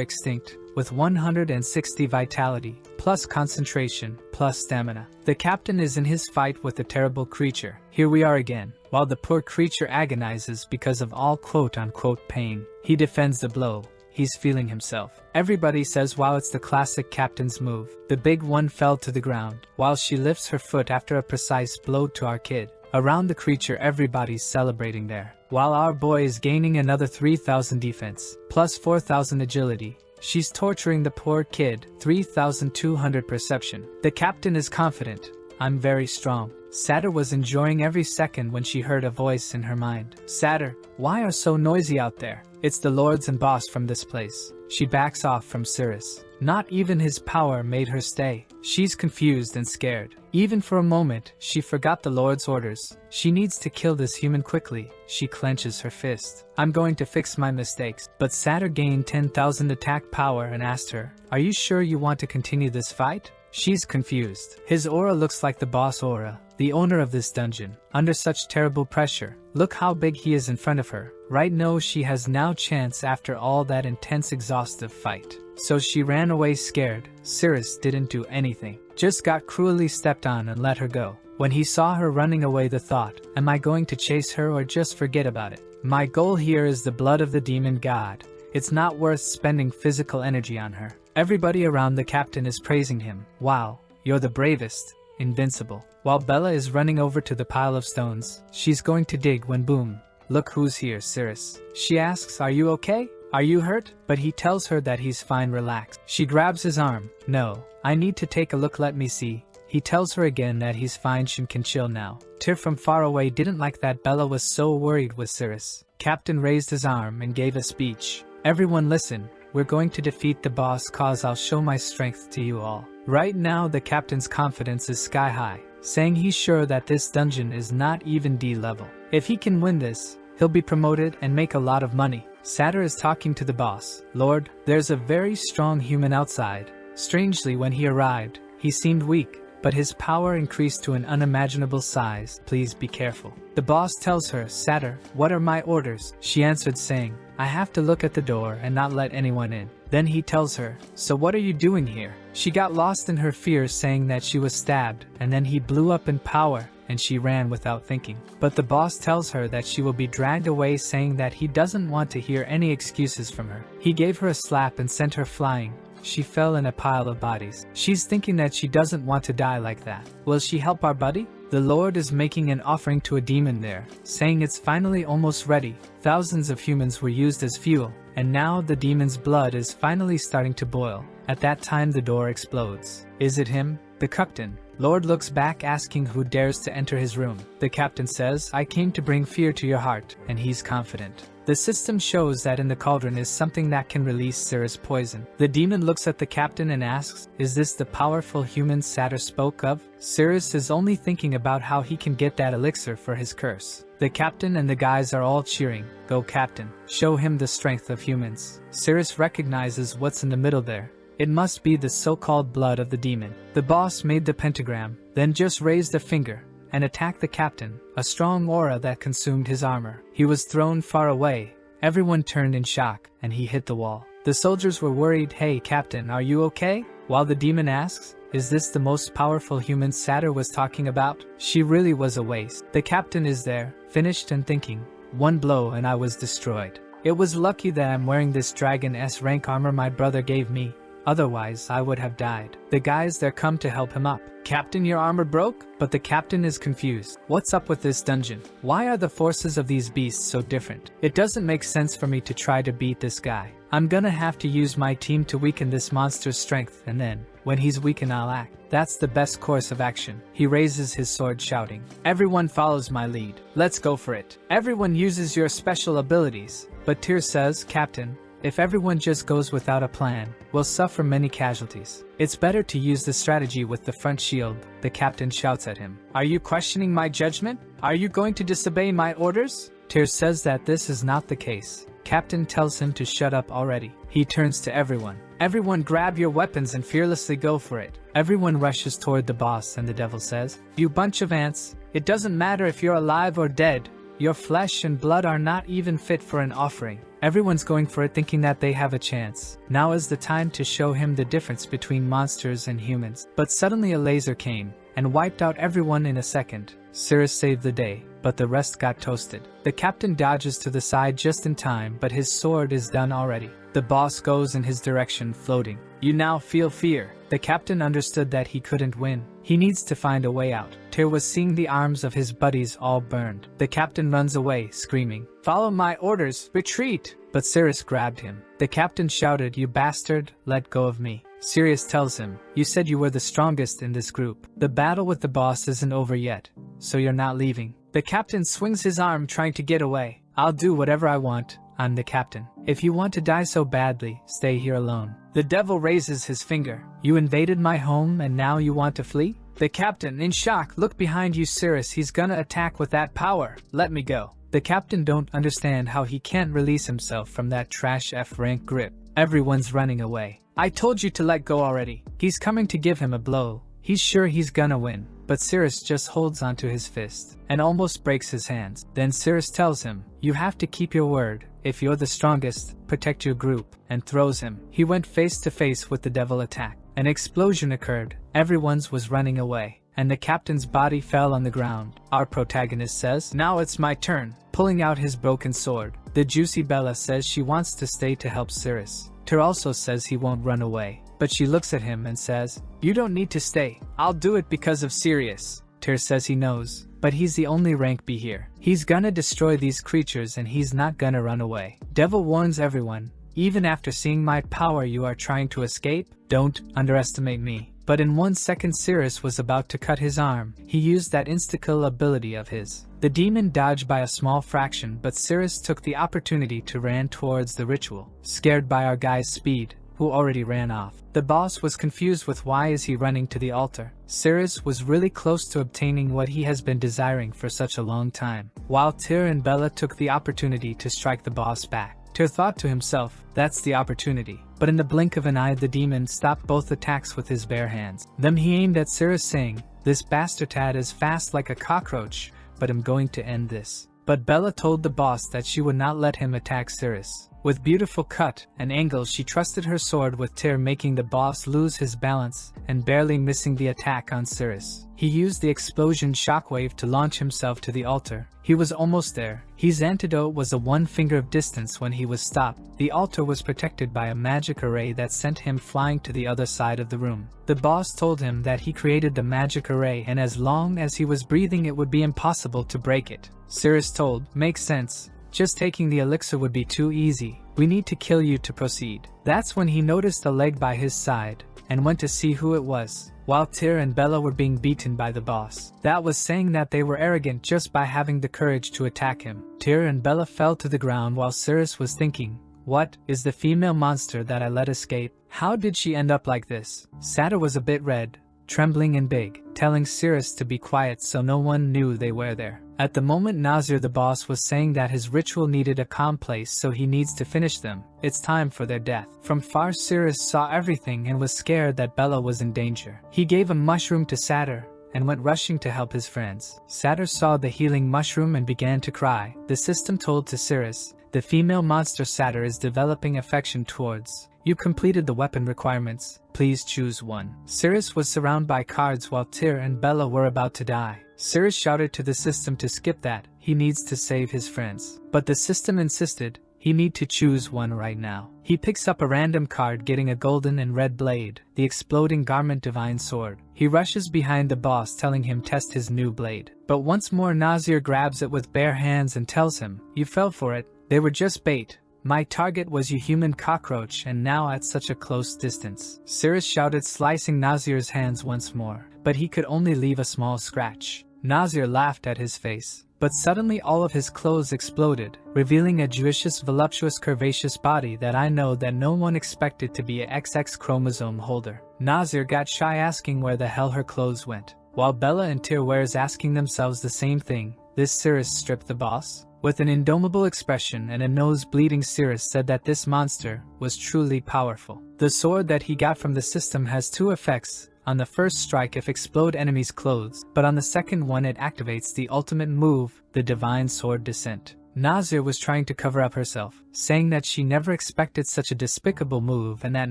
Extinct, with 160 vitality, plus concentration, plus stamina. The captain is in his fight with the terrible creature. Here we are again. While the poor creature agonizes because of all quote-unquote pain, he defends the blow. He's feeling himself. Everybody says wow, it's the classic captain's move. The big one fell to the ground, while she lifts her foot after a precise blow to our kid. Around the creature everybody's celebrating there. While our boy is gaining another 3000 defense, plus 4000 agility. She's torturing the poor kid, 3200 perception. The captain is confident. I'm very strong. Satyr was enjoying every second when she heard a voice in her mind. Satyr, why are so noisy out there? It's the lords and boss from this place. She backs off from Cirrus. Not even his power made her stay. She's confused and scared. Even for a moment, she forgot the lord's orders. She needs to kill this human quickly. She clenches her fist. I'm going to fix my mistakes. But Satyr gained 10,000 attack power and asked her, "Are you sure you want to continue this fight?" She's confused. His aura looks like the boss aura, the owner of this dungeon. Under such terrible pressure, look how big he is in front of her. Right now she has no chance after all that intense exhaustive fight. So she ran away scared. Cirrus didn't do anything, just got cruelly stepped on and let her go. When he saw her running away, the thought, am I going to chase her or just forget about it? My goal here is the blood of the demon god. It's not worth spending physical energy on her. Everybody around the captain is praising him. Wow, you're the bravest, invincible. While Bella is running over to the pile of stones, she's going to dig when boom. Look who's here, Cirrus. She asks, are you okay? Are you hurt? But he tells her that he's fine, relax. She grabs his arm. No, I need to take a look, let me see. He tells her again that he's fine, she can chill now. Tyr from far away didn't like that Bella was so worried with Cirrus. Captain raised his arm and gave a speech. Everyone listen, we're going to defeat the boss cause I'll show my strength to you all. Right now the captain's confidence is sky high, saying he's sure that this dungeon is not even D level. If he can win this, he'll be promoted and make a lot of money. Satyr is talking to the boss. Lord, there's a very strong human outside. Strangely, when he arrived, he seemed weak, but his power increased to an unimaginable size. Please be careful. The boss tells her, Satyr, what are my orders? She answered saying, I have to look at the door and not let anyone in. Then he tells her, so what are you doing here? She got lost in her fears, saying that she was stabbed, and then he blew up in power, and she ran without thinking. But the boss tells her that she will be dragged away, saying that he doesn't want to hear any excuses from her. He gave her a slap and sent her flying. She fell in a pile of bodies. She's thinking that she doesn't want to die like that. Will she help our buddy? The Lord is making an offering to a demon there, saying it's finally almost ready. Thousands of humans were used as fuel, and now the demon's blood is finally starting to boil. At that time the door explodes. Is it him? The captain. Lord looks back, asking who dares to enter his room. The captain says, I came to bring fear to your heart, and he's confident. The system shows that in the cauldron is something that can release Cirrus poison. The demon looks at the captain and asks, is this the powerful human Satyr spoke of? Cirrus is only thinking about how he can get that elixir for his curse. The captain and the guys are all cheering. Go captain, show him the strength of humans. Cirrus recognizes what's in the middle there. It must be the so-called blood of the demon. The boss made the pentagram, then just raised a finger and attacked the captain, a strong aura that consumed his armor. He was thrown far away. Everyone turned in shock, and he hit the wall. The soldiers were worried. Hey captain, are you okay? While the demon asks, is this the most powerful human Satyr was talking about? She really was a waste. The captain is there, finished and thinking, one blow and I was destroyed. It was lucky that I'm wearing this Dragon S rank armor my brother gave me. Otherwise, I would have died. The guys there come to help him up. Captain, your armor broke? But the captain is confused. What's up with this dungeon? Why are the forces of these beasts so different? It doesn't make sense for me to try to beat this guy. I'm gonna have to use my team to weaken this monster's strength, and then, when he's weakened, I'll act. That's the best course of action. He raises his sword, shouting, everyone follows my lead. Let's go for it. Everyone uses your special abilities. But Tyr says, Captain, If everyone just goes without a plan, we'll suffer many casualties. It's better to use the strategy with the front shield, the captain shouts at him. Are you questioning my judgment? Are you going to disobey my orders? Tyr says that this is not the case. Captain tells him to shut up already. He turns to everyone. Everyone grab your weapons and fearlessly go for it. Everyone rushes toward the boss and the devil says, You bunch of ants, it doesn't matter if you're alive or dead. Your flesh and blood are not even fit for an offering. Everyone's going for it thinking that they have a chance. Now is the time to show him the difference between monsters and humans. But suddenly a laser came and wiped out everyone in a second. Cirrus saved the day, but the rest got toasted. The captain dodges to the side just in time, but his sword is done already. The boss goes in his direction, floating. You now feel fear. The captain understood that he couldn't win. He needs to find a way out. Tyr was seeing the arms of his buddies all burned. The captain runs away, screaming, Follow my orders, retreat! But Cirrus grabbed him. The captain shouted, You bastard, let go of me. Sirius tells him, You said you were the strongest in this group. The battle with the boss isn't over yet, so you're not leaving. The captain swings his arm trying to get away. I'll do whatever I want. I'm the captain. If you want to die so badly, stay here alone. The devil raises his finger. You invaded my home and now you want to flee? The captain, in shock, look behind you, Cirrus. He's gonna attack with that power. Let me go. The captain don't understand how he can't release himself from that trash F-rank grip. Everyone's running away. I told you to let go already. He's coming to give him a blow. He's sure he's gonna win. But Cirrus just holds onto his fist and almost breaks his hands. Then Cirrus tells him, You have to keep your word. If you're the strongest, protect your group, and throws him. He went face to face with the devil attack. An explosion occurred. Everyone's was running away, and the captain's body fell on the ground. Our protagonist says, Now it's my turn, pulling out his broken sword. The juicy Bella says she wants to stay to help Cirrus. Tyr also says he won't run away, but she looks at him and says, You don't need to stay. I'll do it because of Sirius. Tyr says he knows, but he's the only rank B here. He's gonna destroy these creatures and he's not gonna run away. Devil warns everyone, even after seeing my power you are trying to escape? Don't underestimate me. But in 1 second Cirrus was about to cut his arm. He used that insta-kill ability of his. The demon dodged by a small fraction, but Cirrus took the opportunity to ran towards the ritual, scared by our guy's speed, who already ran off. The boss was confused with why is he running to the altar. Cirrus was really close to obtaining what he has been desiring for such a long time. While Tyr and Bella took the opportunity to strike the boss back. Tyr thought to himself, that's the opportunity. But in the blink of an eye the demon stopped both attacks with his bare hands. Then he aimed at Cirrus saying, This bastard is fast like a cockroach, but I'm going to end this. But Bella told the boss that she would not let him attack Cirrus. With beautiful cut and angle she trusted her sword with Tyr, making the boss lose his balance and barely missing the attack on Cirrus. He used the explosion shockwave to launch himself to the altar. He was almost there. His antidote was a 1 finger of distance when he was stopped. The altar was protected by a magic array that sent him flying to the other side of the room. The boss told him that he created the magic array and as long as he was breathing it would be impossible to break it. Cirrus told, Makes sense. Just taking the elixir would be too easy. We need to kill you to proceed. That's when he noticed a leg by his side and went to see who it was. While Tyr and Bella were being beaten by the boss. That was saying that they were arrogant just by having the courage to attack him. Tyr and Bella fell to the ground while Cirrus was thinking, What is the female monster that I let escape? How did she end up like this? Satyr was a bit red, trembling and big, telling Cirrus to be quiet so no one knew they were there. At the moment Nazir the boss was saying that his ritual needed a calm place so he needs to finish them. It's time for their death. From far Cirrus saw everything and was scared that Bella was in danger. He gave a mushroom to Satyr and went rushing to help his friends. Satyr saw the healing mushroom and began to cry. The system told to Cirrus, the female monster Satyr is developing affection towards. You completed the weapon requirements. Please choose one. Cirrus was surrounded by cards while Tyr and Bella were about to die. Cirrus shouted to the system to skip that. He needs to save his friends. But the system insisted he need to choose one right now. He picks up a random card getting a golden and red blade, the exploding garment divine sword. He rushes behind the boss telling him test his new blade. But once more Nazir grabs it with bare hands and tells him, You fell for it. They were just bait. My target was you human cockroach and now at such a close distance. Cirrus shouted, slicing Nazir's hands once more, but he could only leave a small scratch. Nazir laughed at his face, but suddenly all of his clothes exploded, revealing a Jewishish voluptuous curvaceous body that I know that no one expected to be a XX chromosome holder. Nazir got shy asking where the hell her clothes went. While Bella and Tyr were asking themselves the same thing, this Cirrus stripped the boss? With an indomitable expression and a nose bleeding, Cirrus said that this monster was truly powerful. The sword that he got from the system has two effects. On the first strike it explode enemies' clothes, but on the second one it activates the ultimate move, the Divine Sword Descent. Nazir was trying to cover up herself, saying that she never expected such a despicable move and that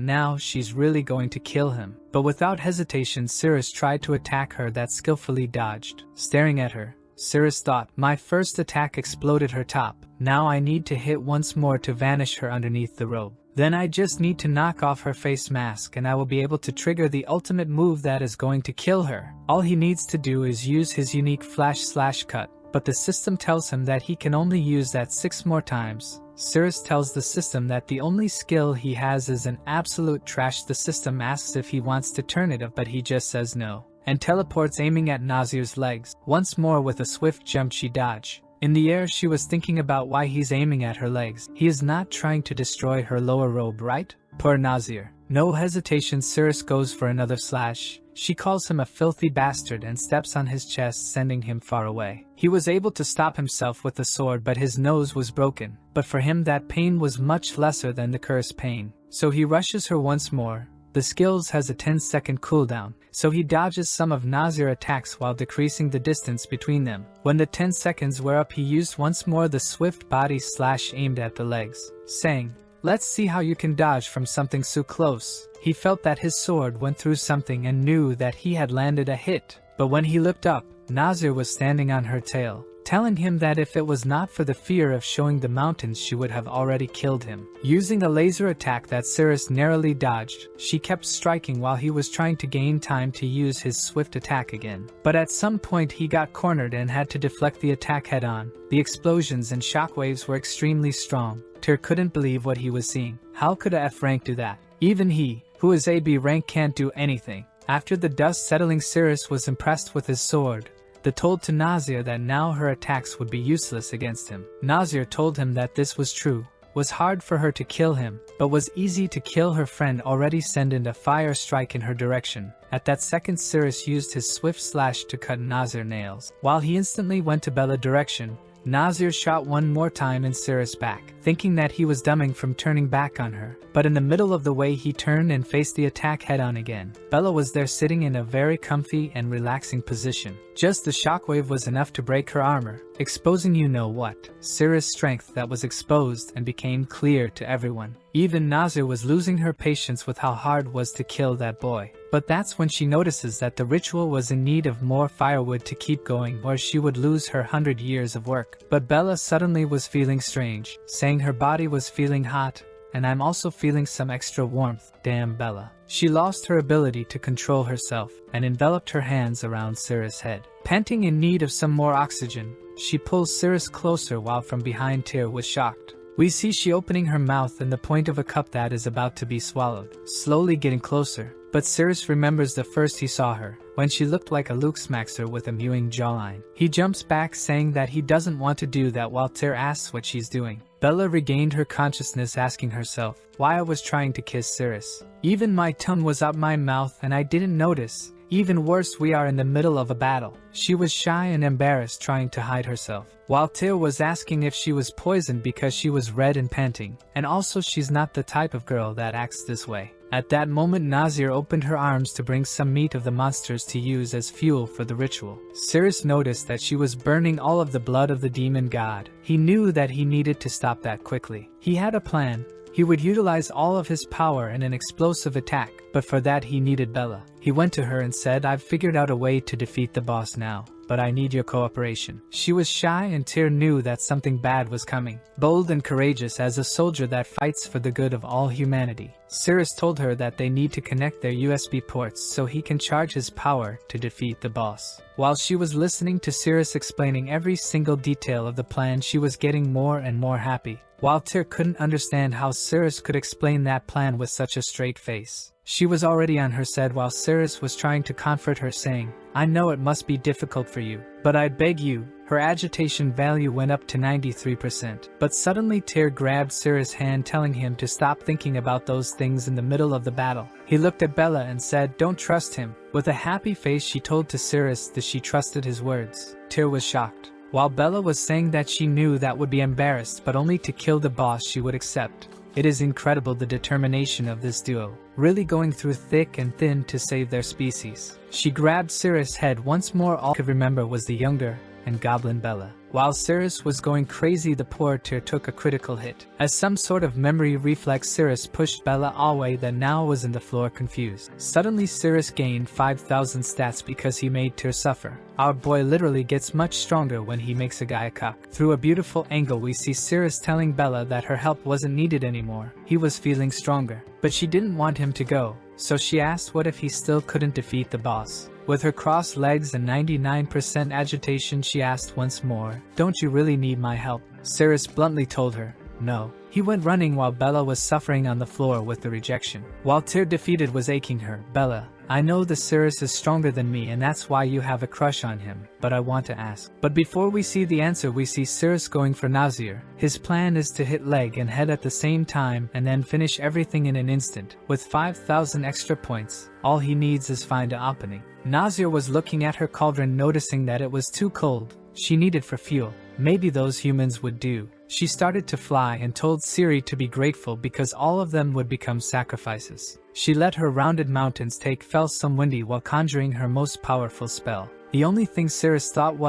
now she's really going to kill him. But without hesitation, Cirrus tried to attack her that skillfully dodged. Staring at her, Cirrus thought, my first attack exploded her top. Now I need to hit once more to vanish her underneath the robe. Then I just need to knock off her face mask and I will be able to trigger the ultimate move that is going to kill her. All he needs to do is use his unique flash/cut, but the system tells him that he can only use that 6 more times. Cirrus tells the system that the only skill he has is an absolute trash. The system asks if he wants to turn it up, but he just says no, and teleports, aiming at Nazir's legs. Once more with a swift jump she dodged. In the air she was thinking about why he's aiming at her legs. He is not trying to destroy her lower robe, right? Poor Nazir. No hesitation, Cirrus goes for another slash. She calls him a filthy bastard and steps on his chest, sending him far away. He was able to stop himself with the sword, but his nose was broken. But for him that pain was much lesser than the cursed pain. So he rushes her once more. The skills has a 10-second cooldown, so he dodges some of Nazir's attacks while decreasing the distance between them. When the 10 seconds were up, he used once more the swift body slash aimed at the legs, saying, let's see how you can dodge from something so close. He felt that his sword went through something and knew that he had landed a hit. But when he looked up, Nazir was standing on her tail, telling him that if it was not for the fear of showing the mountains she would have already killed him. Using a laser attack that Cirrus narrowly dodged, she kept striking while he was trying to gain time to use his swift attack again. But at some point he got cornered and had to deflect the attack head on. The explosions and shockwaves were extremely strong. Tyr couldn't believe what he was seeing. How could a F rank do that? Even he, who is a B rank, can't do anything. After the dust settling, Cirrus was impressed with his sword. They told to Nazir that now her attacks would be useless against him. Nazir told him that this was true. Was hard for her to kill him, but was easy to kill her friend. Already sending a fire strike in her direction. At that second, Cirrus used his swift slash to cut Nazir's nails. While he instantly went to Bella's direction, Nazir shot one more time in Cirrus' back, thinking that he was dumbing from turning back on her. But in the middle of the way he turned and faced the attack head on again. Bella was there sitting in a very comfy and relaxing position. Just the shockwave was enough to break her armor, exposing you know what. Cirrus' strength that was exposed and became clear to everyone. Even Nazir was losing her patience with how hard it was to kill that boy. But that's when she notices that the ritual was in need of more firewood to keep going, or she would lose her 100 years of work. But Bella suddenly was feeling strange, saying her body was feeling hot, and I'm also feeling some extra warmth. Damn Bella. She lost her ability to control herself and enveloped her hands around Cirrus' head. Panting in need of some more oxygen, she pulls Cirrus closer while from behind Tyr was shocked. We see she opening her mouth in the point of a cup that is about to be swallowed, slowly getting closer. But Cirrus remembers the first he saw her, when she looked like a Luke Smaxer with a mewing jawline. He jumps back, saying that he doesn't want to do that while Tyr asks what she's doing. Bella regained her consciousness, asking herself why I was trying to kiss Cirrus. Even my tongue was up my mouth and I didn't notice. Even worse, we are in the middle of a battle. She was shy and embarrassed, trying to hide herself, while Tyr was asking if she was poisoned because she was red and panting, and also she's not the type of girl that acts this way. At that moment, Nazir opened her arms to bring some meat of the monsters to use as fuel for the ritual. Cirrus noticed that she was burning all of the blood of the demon god. He knew that he needed to stop that quickly. He had a plan. He would utilize all of his power in an explosive attack, but for that he needed Bella. He went to her and said, I've figured out a way to defeat the boss now, but I need your cooperation. She was shy and Tyr knew that something bad was coming. Bold and courageous as a soldier that fights for the good of all humanity, Cirrus told her that they need to connect their USB ports so he can charge his power to defeat the boss. While she was listening to Cirrus explaining every single detail of the plan, she was getting more and more happy. while Tyr couldn't understand how Cirrus could explain that plan with such a straight face. She was already on her side while Cirrus was trying to comfort her, saying, "I know it must be difficult for you, but I'd beg you." Her agitation value went up to 93%. But suddenly Tyr grabbed Cirrus' hand, telling him to stop thinking about those things in the middle of the battle. He looked at Bella and said, "Don't trust him." With a happy face she told to Cirrus that she trusted his words. Tyr was shocked. While Bella was saying that she knew that would be embarrassed, but only to kill the boss she would accept. It is incredible the determination of this duo, really going through thick and thin to save their species. She grabbed Cirrus' head once more. All could remember was the younger and goblin Bella. While Cirrus was going crazy, the poor Tyr took a critical hit. As some sort of memory reflex, Cirrus pushed Bella away that now was in the floor confused. Suddenly Cirrus gained 5,000 stats because he made Tyr suffer. Our boy literally gets much stronger when he makes a guy a cuck. Through a beautiful angle we see Cirrus telling Bella that her help wasn't needed anymore. He was feeling stronger. But she didn't want him to go, so she asked what if he still couldn't defeat the boss. With her crossed legs and 99% agitation she asked once more, "Don't you really need my help?" Cirrus bluntly told her, "No." He went running while Bella was suffering on the floor with the rejection. While Tyr defeated was aching her, "Bella, I know the Cirrus is stronger than me and that's why you have a crush on him, but I want to ask." But before we see the answer we see Cirrus going for Nazir. His plan is to hit leg and head at the same time and then finish everything in an instant. With 5,000 extra points, all he needs is find an opening. Nazir was looking at her cauldron, noticing that it was too cold. She needed for fuel. Maybe those humans would do. She started to fly and told Siri to be grateful because all of them would become sacrifices. She let her rounded mountains take fell some windy while conjuring her most powerful spell. The only thing Cirrus thought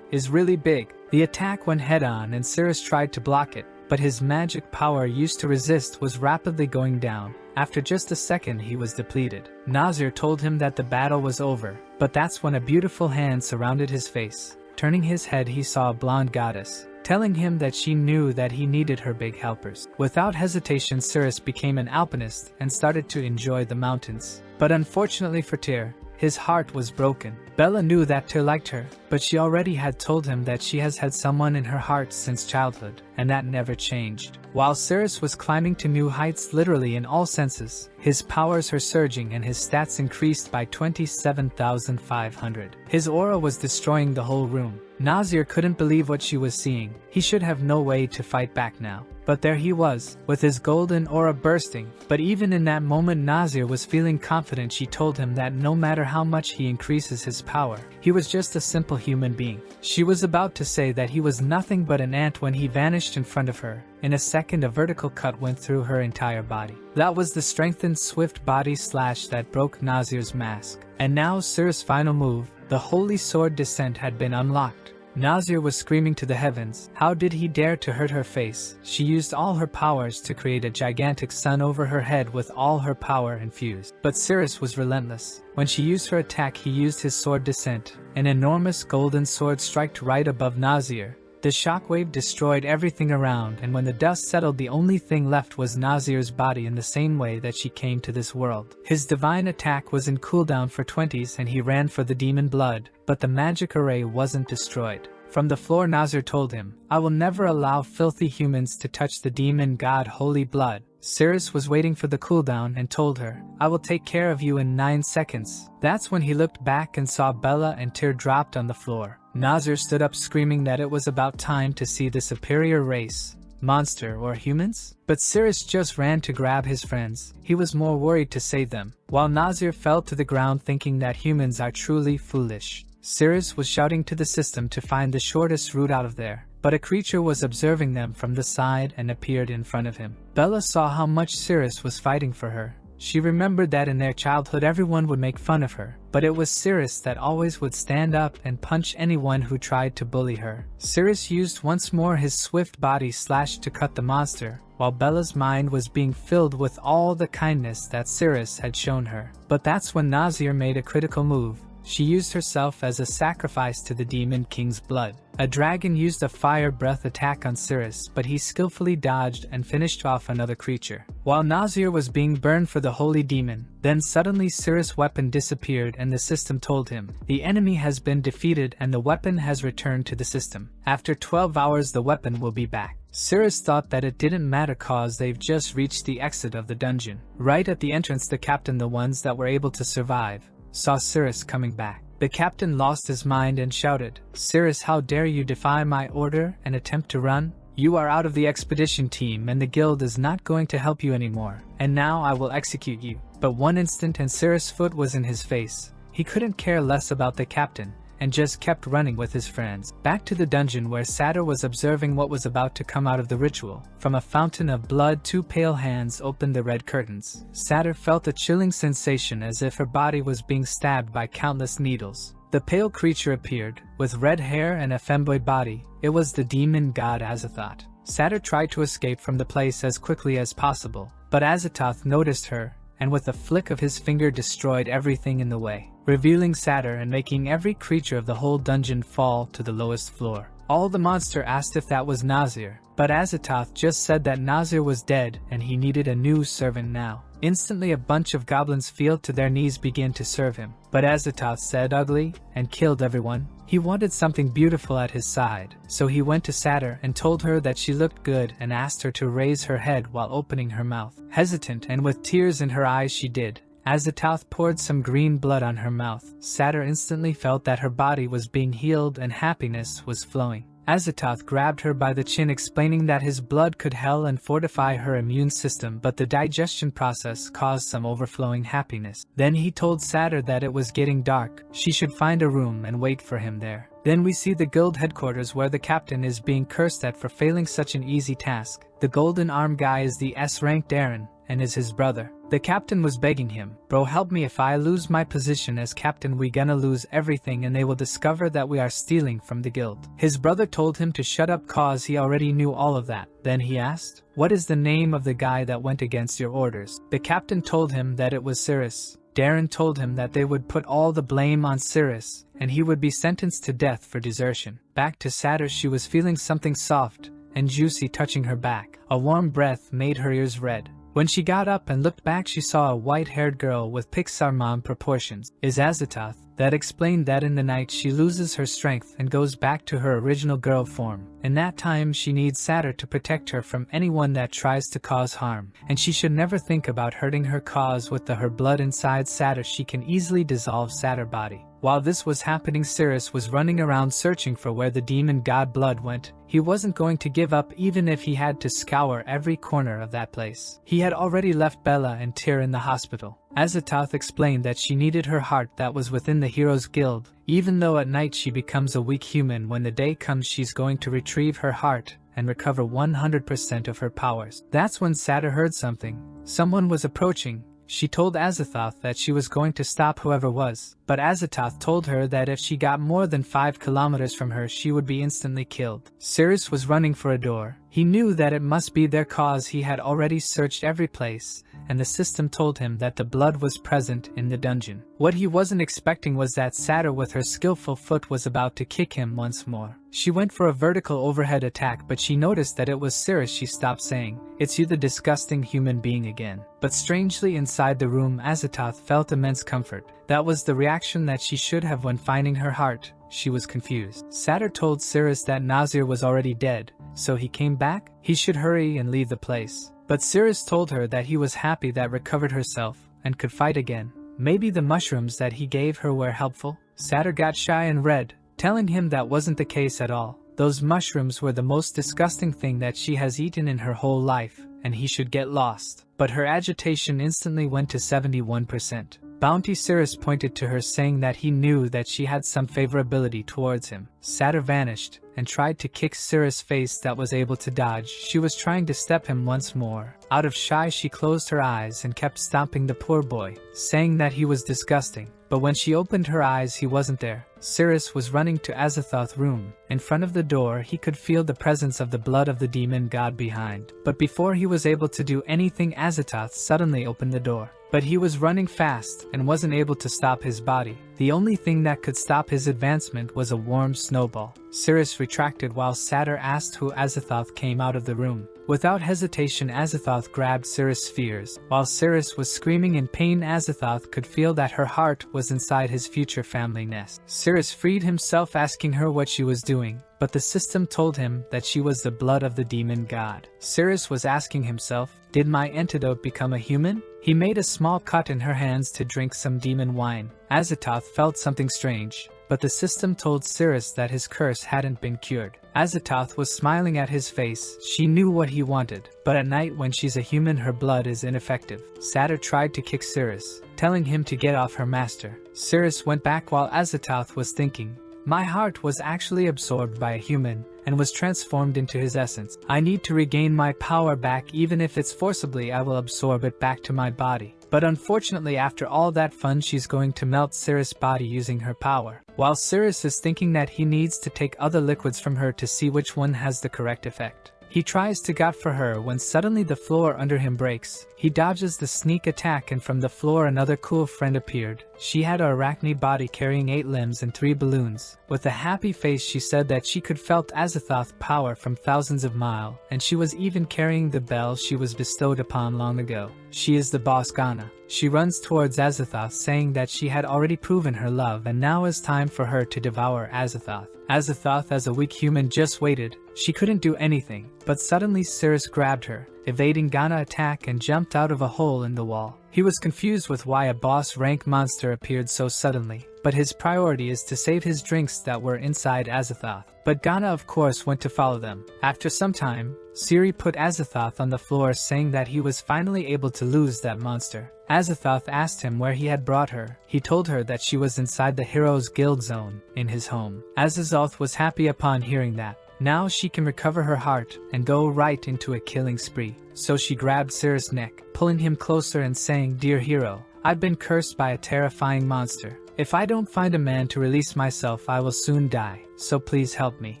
is really big. The attack went head on and Cirrus tried to block it, but his magic power used to resist was rapidly going down. After just a second he was depleted. Nazir told him that the battle was over, but that's when a beautiful hand surrounded his face. Turning his head he saw a blonde goddess, telling him that she knew that he needed her big helpers. Without hesitation Cirrus became an alpinist and started to enjoy the mountains. But unfortunately for Tyr, his heart was broken. Bella knew that Tyr liked her, but she already had told him that she has had someone in her heart since childhood, and that never changed. While Cirrus was climbing to new heights literally in all senses, his powers were surging and his stats increased by 27,500. His aura was destroying the whole room. Nazir couldn't believe what she was seeing. He should have no way to fight back now. But there he was, with his golden aura bursting. But even in that moment Nazir was feeling confident. She told him that no matter how much he increases his power, he was just a simple human being. She was about to say that he was nothing but an ant when he vanished in front of her. In a second a vertical cut went through her entire body. That was the strengthened swift body slash that broke Nazir's mask. And now Cirrus' final move, the Holy Sword Descent, had been unlocked. Nazir was screaming to the heavens. How did he dare to hurt her face? She used all her powers to create a gigantic sun over her head with all her power infused. But Cirrus was relentless. When she used her attack he used his sword descent. An enormous golden sword struck right above Nazir. The shockwave destroyed everything around, and when the dust settled the only thing left was Nazir's body in the same way that she came to this world. His divine attack was in cooldown for 20s and he ran for the demon blood, but the magic array wasn't destroyed. From the floor Nazir told him, "I will never allow filthy humans to touch the demon god holy blood." Cirrus was waiting for the cooldown and told her, "I will take care of you in 9 seconds. That's when he looked back and saw Bella and Tyr dropped on the floor. Nazir stood up screaming that it was about time to see the superior race. Monster or humans? But Cirrus just ran to grab his friends. He was more worried to save them. While Nazir fell to the ground thinking that humans are truly foolish. Cirrus was shouting to the system to find the shortest route out of there. But a creature was observing them from the side and appeared in front of him. Bella saw how much Cirrus was fighting for her. She remembered that in their childhood everyone would make fun of her, but it was Cirrus that always would stand up and punch anyone who tried to bully her. Cirrus used once more his swift body slash to cut the monster, while Bella's mind was being filled with all the kindness that Cirrus had shown her. But that's when Nazir made a critical move. She used herself as a sacrifice to the Demon King's blood. A dragon used a fire breath attack on Cirrus, but he skillfully dodged and finished off another creature. While Nazir was being burned for the holy demon, then suddenly Cirrus' weapon disappeared and the system told him, "The enemy has been defeated and the weapon has returned to the system. After 12 hours the weapon will be back." Cirrus thought that it didn't matter cause they've just reached the exit of the dungeon. Right at the entrance, the captain, the ones that were able to survive, saw Cirrus coming back. The captain lost his mind and shouted, "Cirrus, how dare you defy my order and attempt to run? You are out of the expedition team and the guild is not going to help you anymore, and now I will execute you." But one instant and Cirrus' foot was in his face. He couldn't care less about the captain, and just kept running with his friends. Back to the dungeon where Satyr was observing what was about to come out of the ritual. From a fountain of blood, two pale hands opened the red curtains. Satyr felt a chilling sensation as if her body was being stabbed by countless needles. The pale creature appeared, with red hair and a femboy body. It was the demon god Azathoth. Satyr tried to escape from the place as quickly as possible, but Azathoth noticed her, and with a flick of his finger destroyed everything in the way, revealing Satyr and making every creature of the whole dungeon fall to the lowest floor. All the monster asked if that was Nazir, but Azathoth just said that Nazir was dead and he needed a new servant now. Instantly a bunch of goblins fell to their knees began to serve him, but Azathoth said ugly and killed everyone. He wanted something beautiful at his side, so he went to Satyr and told her that she looked good and asked her to raise her head while opening her mouth. Hesitant and with tears in her eyes she did. Azathoth poured some green blood on her mouth. Satyr instantly felt that her body was being healed and happiness was flowing. Azathoth grabbed her by the chin, explaining that his blood could heal and fortify her immune system, but the digestion process caused some overflowing happiness. Then he told Satyr that it was getting dark, she should find a room and wait for him there. Then we see the guild headquarters where the captain is being cursed at for failing such an easy task. The golden arm guy is the S-ranked Aaron, and is his brother. The captain was begging him, "Bro, help me, if I lose my position as captain we gonna lose everything and they will discover that we are stealing from the guild." His brother told him to shut up cause he already knew all of that. Then he asked, "What is the name of the guy that went against your orders?" The captain told him that it was Cirrus. Darren told him that they would put all the blame on Cirrus, and he would be sentenced to death for desertion. Back to Satyr, she was feeling something soft and juicy touching her back. A warm breath made her ears red. When she got up and looked back, she saw a white-haired girl with Pixar mom proportions. Is Azathoth. That explained that in the night she loses her strength and goes back to her original girl form. In that time she needs Satyr to protect her from anyone that tries to cause harm, and she should never think about hurting her cause. With her blood inside Satyr, she can easily dissolve Satyr body. While this was happening, Cirrus was running around searching for where the demon god blood went. He wasn't going to give up even if he had to scour every corner of that place. He had already left Bella and Tyr in the hospital. Azathoth explained that she needed her heart that was within the Heroes Guild. Even though at night she becomes a weak human, when the day comes she's going to retrieve her heart and recover 100% of her powers. That's when Satyr heard something. Someone was approaching. She told Azathoth that she was going to stop whoever was, but Azathoth told her that if she got more than 5 kilometers from her she would be instantly killed. Cirrus was running for a door. He knew that it must be their cause. He had already searched every place, and the system told him that the blood was present in the dungeon. What he wasn't expecting was that Satyr with her skillful foot was about to kick him once more. She went for a vertical overhead attack, but she noticed that it was Cirrus. She stopped saying, "It's you, the disgusting human being again." But strangely, inside the room Azathoth felt immense comfort. That was the reaction that she should have when finding her heart. She was confused. Satyr told Cirrus that Nazir was already dead, so he came back. He should hurry and leave the place. But Cirrus told her that he was happy that recovered herself and could fight again. Maybe the mushrooms that he gave her were helpful? Satyr got shy and red, telling him that wasn't the case at all. Those mushrooms were the most disgusting thing that she has eaten in her whole life, and he should get lost. But her agitation instantly went to 71%. Bounty Cirrus pointed to her, saying that he knew that she had some favorability towards him. Satyr vanished and tried to kick Cirrus' face that was able to dodge. She was trying to step him once more. Out of shy she closed her eyes and kept stomping the poor boy, saying that he was disgusting. But when she opened her eyes he wasn't there. Cirrus was running to Azathoth's room. In front of the door he could feel the presence of the blood of the demon god behind. But before he was able to do anything, Azathoth suddenly opened the door. But he was running fast and wasn't able to stop his body. The only thing that could stop his advancement was a warm snowball. Cirrus retracted while Satyr asked who Azathoth came out of the room. Without hesitation, Azathoth grabbed Cirrus' spheres. While Cirrus was screaming in pain, Azathoth could feel that her heart was inside his future family nest. Cirrus freed himself, asking her what she was doing, but the system told him that she was the blood of the demon god. Cirrus was asking himself, did my antidote become a human? He made a small cut in her hands to drink some demon wine. Azathoth felt something strange, but the system told Cirrus that his curse hadn't been cured. Azathoth was smiling at his face. She knew what he wanted, but at night when she's a human her blood is ineffective. Satyr tried to kick Cirrus, telling him to get off her master. Cirrus went back while Azathoth was thinking, my heart was actually absorbed by a human and was transformed into his essence. I need to regain my power back, even if it's forcibly. I will absorb it back to my body. But unfortunately, after all that fun, she's going to melt Cirrus' body using her power. While Cirrus is thinking that he needs to take other liquids from her to see which one has the correct effect. He tries to go for her when suddenly the floor under him breaks. He dodges the sneak attack, and from the floor another cool friend appeared. She had an arachne body carrying 8 limbs and 3 balloons. With a happy face she said that she could felt Azathoth's power from thousands of miles, and she was even carrying the bell she was bestowed upon long ago. She is the boss Ghana. She runs towards Azathoth, saying that she had already proven her love and now is time for her to devour Azathoth. Azathoth, as a weak human, just waited. She couldn't do anything, but suddenly Cirrus grabbed her, evading Ghana's attack, and jumped out of a hole in the wall. He was confused with why a boss-rank monster appeared so suddenly, but his priority is to save his drinks that were inside Azathoth. But Ghana of course went to follow them. After some time, Siri put Azathoth on the floor, saying that he was finally able to lose that monster. Azathoth asked him where he had brought her. He told her that she was inside the Heroes Guild zone, in his home. Azathoth was happy upon hearing that. Now she can recover her heart and go right into a killing spree. So she grabbed Cirrus' neck, pulling him closer and saying, dear hero, I've been cursed by a terrifying monster. If I don't find a man to release myself, I will soon die. So please help me.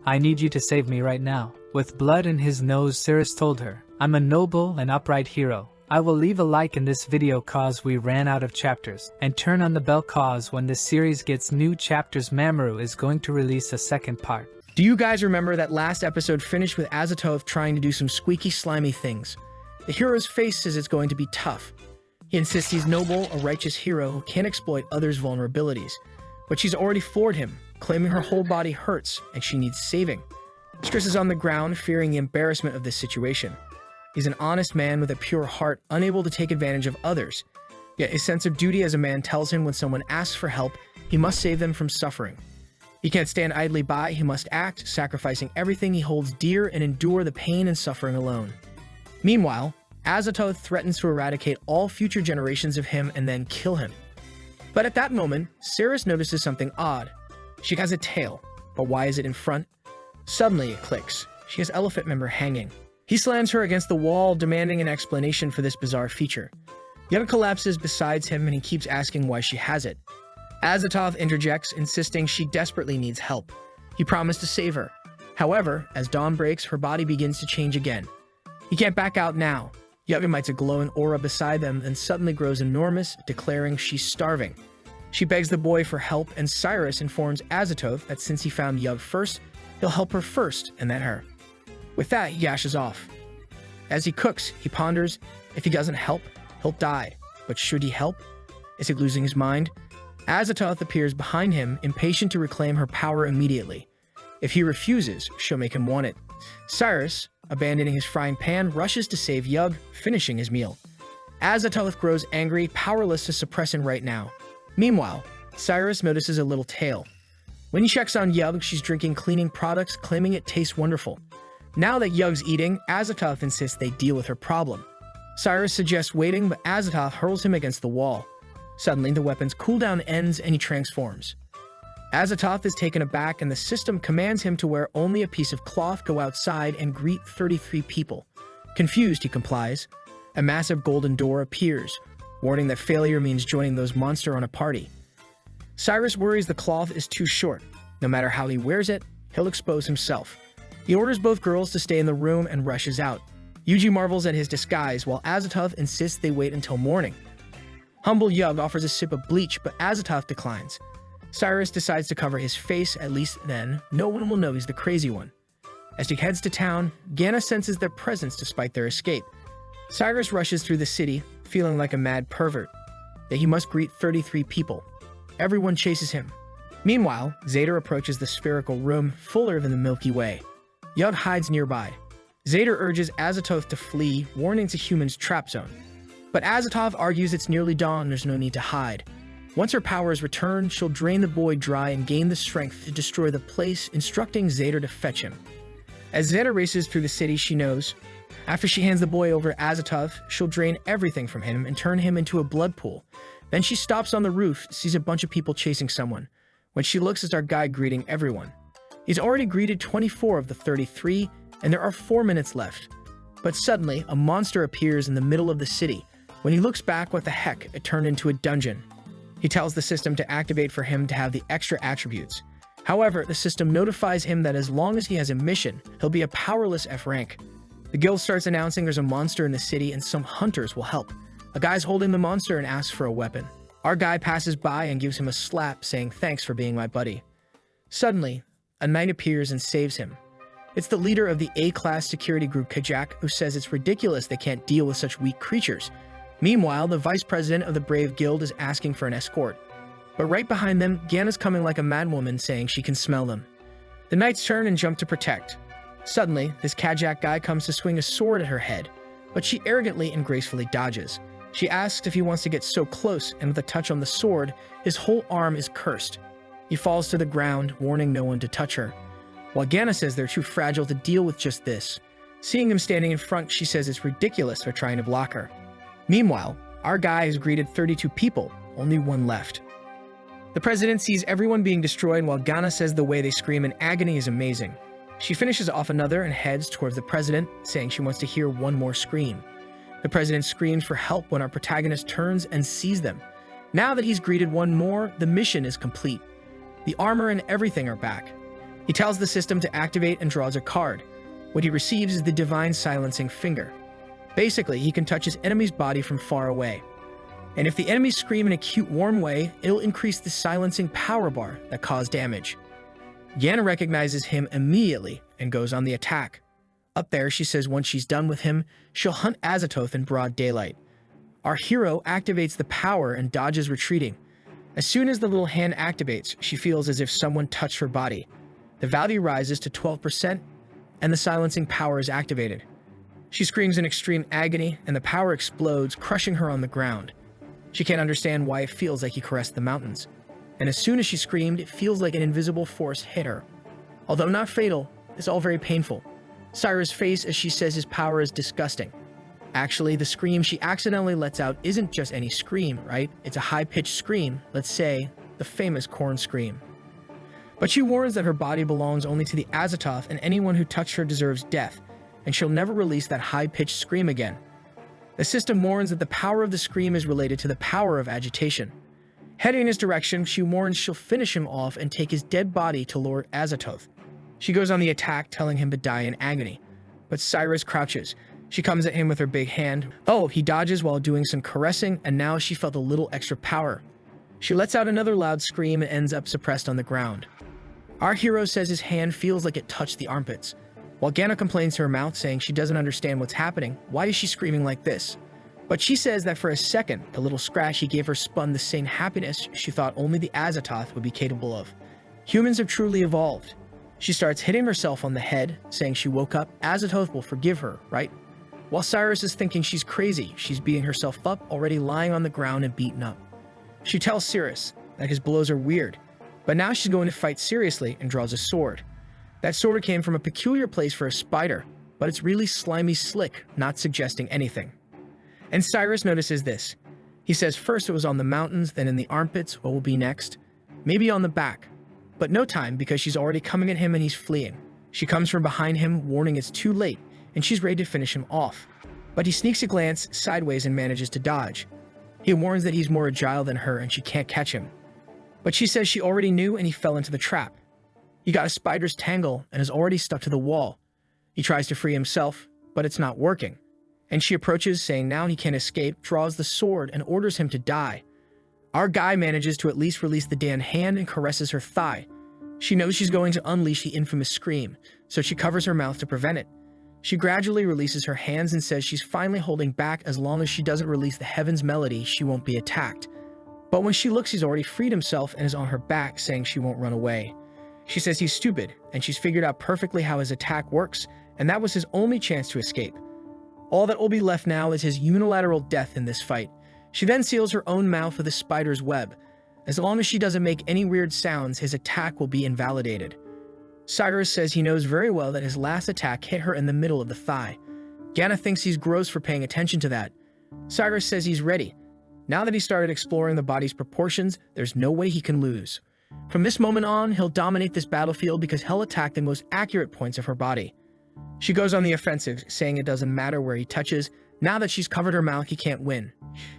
I need you to save me right now. With blood in his nose, Cirrus told her, I'm a noble and upright hero. I will leave a like in this video cause we ran out of chapters, and turn on the bell cause when this series gets new chapters. Mamoru is going to release a second part. Do you guys remember that last episode finished with Azathoth trying to do some squeaky, slimy things? The hero's face says it's going to be tough. He insists he's noble, a righteous hero who can't exploit others' vulnerabilities. But she's already floored him, claiming her whole body hurts and she needs saving. Stress is on the ground, fearing the embarrassment of this situation. He's an honest man with a pure heart, unable to take advantage of others. Yet his sense of duty as a man tells him when someone asks for help, he must save them from suffering. He can't stand idly by, he must act, sacrificing everything he holds dear and endure the pain and suffering alone. Meanwhile, Azathoth threatens to eradicate all future generations of him and then kill him. But at that moment, Cirrus notices something odd. She has a tail, but why is it in front? Suddenly it clicks. She has elephant member hanging. He slams her against the wall, demanding an explanation for this bizarre feature. Yug collapses beside him and he keeps asking why she has it. Azathoth interjects, insisting she desperately needs help. He promised to save her. However, as dawn breaks, her body begins to change again. He can't back out now. Yug emites a glowing aura beside them and suddenly grows enormous, declaring she's starving. She begs the boy for help, and Cirrus informs Azathoth that since he found Yug first, he'll help her first and then her. With that, he dashes off. As he cooks, he ponders, if he doesn't help, he'll die. But should he help? Is he losing his mind? Azathoth appears behind him, impatient to reclaim her power immediately. If he refuses, she'll make him want it. Cirrus, abandoning his frying pan, rushes to save Yug, finishing his meal. Azathoth grows angry, powerless to suppress him right now. Meanwhile, Cirrus notices a little tail. When he checks on Yug, she's drinking cleaning products, claiming it tastes wonderful. Now that Yug's eating, Azathoth insists they deal with her problem. Cirrus suggests waiting, but Azathoth hurls him against the wall. Suddenly, the weapon's cooldown ends and he transforms. Azathoth is taken aback and the system commands him to wear only a piece of cloth, go outside, and greet 33 people. Confused, he complies. A massive golden door appears, warning that failure means joining those monsters on a party. Cirrus worries the cloth is too short. No matter how he wears it, he'll expose himself. He orders both girls to stay in the room and rushes out. Yuji marvels at his disguise, while Azathoth insists they wait until morning. Humble Yug offers a sip of bleach, but Azathoth declines. Cirrus decides to cover his face, at least then no one will know he's the crazy one. As she heads to town, Ganna senses their presence despite their escape. Cyrus rushes through the city, feeling like a mad pervert, that he must greet 33 people. Everyone chases him. Meanwhile, Zeta approaches the spherical room fuller than the Milky Way. Yug hides nearby. Zeta urges Azatoth to flee, warning to humans' trap zone. But Azatoth argues it's nearly dawn and there's no need to hide. Once her power is returned, she'll drain the boy dry and gain the strength to destroy the place, instructing Zeta to fetch him. As Zeta races through the city, she knows, after she hands the boy over to Azatoth, she'll drain everything from him and turn him into a blood pool. Then she stops on the roof, sees a bunch of people chasing someone. When she looks, it's our guy greeting everyone. He's already greeted 24 of the 33, and there are 4 minutes left. But suddenly, a monster appears in the middle of the city. When he looks back, what the heck, it turned into a dungeon. He tells the system to activate for him to have the extra attributes. However, the system notifies him that as long as he has a mission, he'll be a powerless F rank. The guild starts announcing there's a monster in the city and some hunters will help. A guy's holding the monster and asks for a weapon. Our guy passes by and gives him a slap, saying thanks for being my buddy. Suddenly, a knight appears and saves him. It's the leader of the A-class security group Kajak, who says it's ridiculous they can't deal with such weak creatures. Meanwhile, the vice president of the Brave Guild is asking for an escort. But right behind them, Ganna's coming like a madwoman, saying she can smell them. The knights turn and jump to protect. Suddenly, this Kajak guy comes to swing a sword at her head, but she arrogantly and gracefully dodges. She asks if he wants to get so close, and with a touch on the sword, his whole arm is cursed. He falls to the ground, warning no one to touch her. While Ganna says they're too fragile to deal with just this. Seeing him standing in front, she says it's ridiculous for trying to block her. Meanwhile, our guy has greeted 32 people, only 1 left. The president sees everyone being destroyed while Ganna says the way they scream in agony is amazing. She finishes off another and heads towards the president, saying she wants to hear one more scream. The president screams for help when our protagonist turns and sees them. Now that he's greeted 1 more, the mission is complete. The armor and everything are back. He tells the system to activate and draws a card. What he receives is the Divine Silencing Finger. Basically, he can touch his enemy's body from far away. And if the enemies scream in a cute, warm way, it'll increase the silencing power bar that caused damage. Ganna recognizes him immediately and goes on the attack. Up there, she says once she's done with him, she'll hunt Azatoth in broad daylight. Our hero activates the power and dodges retreating. As soon as the little hand activates, she feels as if someone touched her body. The value rises to 12%, and the silencing power is activated. She screams in extreme agony, and the power explodes, crushing her on the ground. She can't understand why it feels like he caressed the mountains. And as soon as she screamed, it feels like an invisible force hit her. Although not fatal, it's all very painful. Cyrus' face as she says his power is disgusting. Actually, the scream she accidentally lets out isn't just any scream, right? It's a high-pitched scream, let's say, the famous corn scream. But she warns that her body belongs only to the Azatoth and anyone who touched her deserves death, and she'll never release that high-pitched scream again. The system warns that the power of the scream is related to the power of agitation. Heading in his direction, she warns she'll finish him off and take his dead body to Lord Azatoth. She goes on the attack, telling him to die in agony. But Cyrus crouches. She comes at him with her big hand. Oh, he dodges while doing some caressing, and now she felt a little extra power. She lets out another loud scream and ends up suppressed on the ground. Our hero says his hand feels like it touched the armpits. While Ganna complains to her mouth, saying she doesn't understand what's happening, why is she screaming like this? But she says that for a second, the little scratch he gave her spun the same happiness she thought only the Azatoth would be capable of. Humans have truly evolved. She starts hitting herself on the head, saying she woke up, Azatoth will forgive her, right? While Cyrus is thinking she's crazy, she's beating herself up, already lying on the ground and beaten up. She tells Cyrus that his blows are weird, but now she's going to fight seriously and draws a sword. That sword came from a peculiar place for a spider, but it's really slimy slick, not suggesting anything. And Cyrus notices this. He says first it was on the mountains, then in the armpits, what will be next? Maybe on the back. But no time, because she's already coming at him and he's fleeing. She comes from behind him, warning it's too late, and she's ready to finish him off. But he sneaks a glance sideways and manages to dodge. He warns that he's more agile than her and she can't catch him. But she says she already knew and he fell into the trap. He got a spider's tangle and is already stuck to the wall. He tries to free himself, but it's not working. And she approaches, saying now he can't escape, draws the sword and orders him to die. Our guy manages to at least release the damned hand and caresses her thigh. She knows she's going to unleash the infamous scream, so she covers her mouth to prevent it. She gradually releases her hands and says she's finally holding back. As long as she doesn't release the heaven's melody, she won't be attacked. But when she looks, he's already freed himself and is on her back, saying she won't run away. She says he's stupid, and she's figured out perfectly how his attack works, and that was his only chance to escape. All that will be left now is his unilateral death in this fight. She then seals her own mouth with a spider's web. As long as she doesn't make any weird sounds, his attack will be invalidated. Cyrus says he knows very well that his last attack hit her in the middle of the thigh. Ganna thinks he's gross for paying attention to that. Cyrus says he's ready. Now that he started exploring the body's proportions, there's no way he can lose. From this moment on, he'll dominate this battlefield because he'll attack the most accurate points of her body. She goes on the offensive, saying it doesn't matter where he touches. Now that she's covered her mouth, he can't win.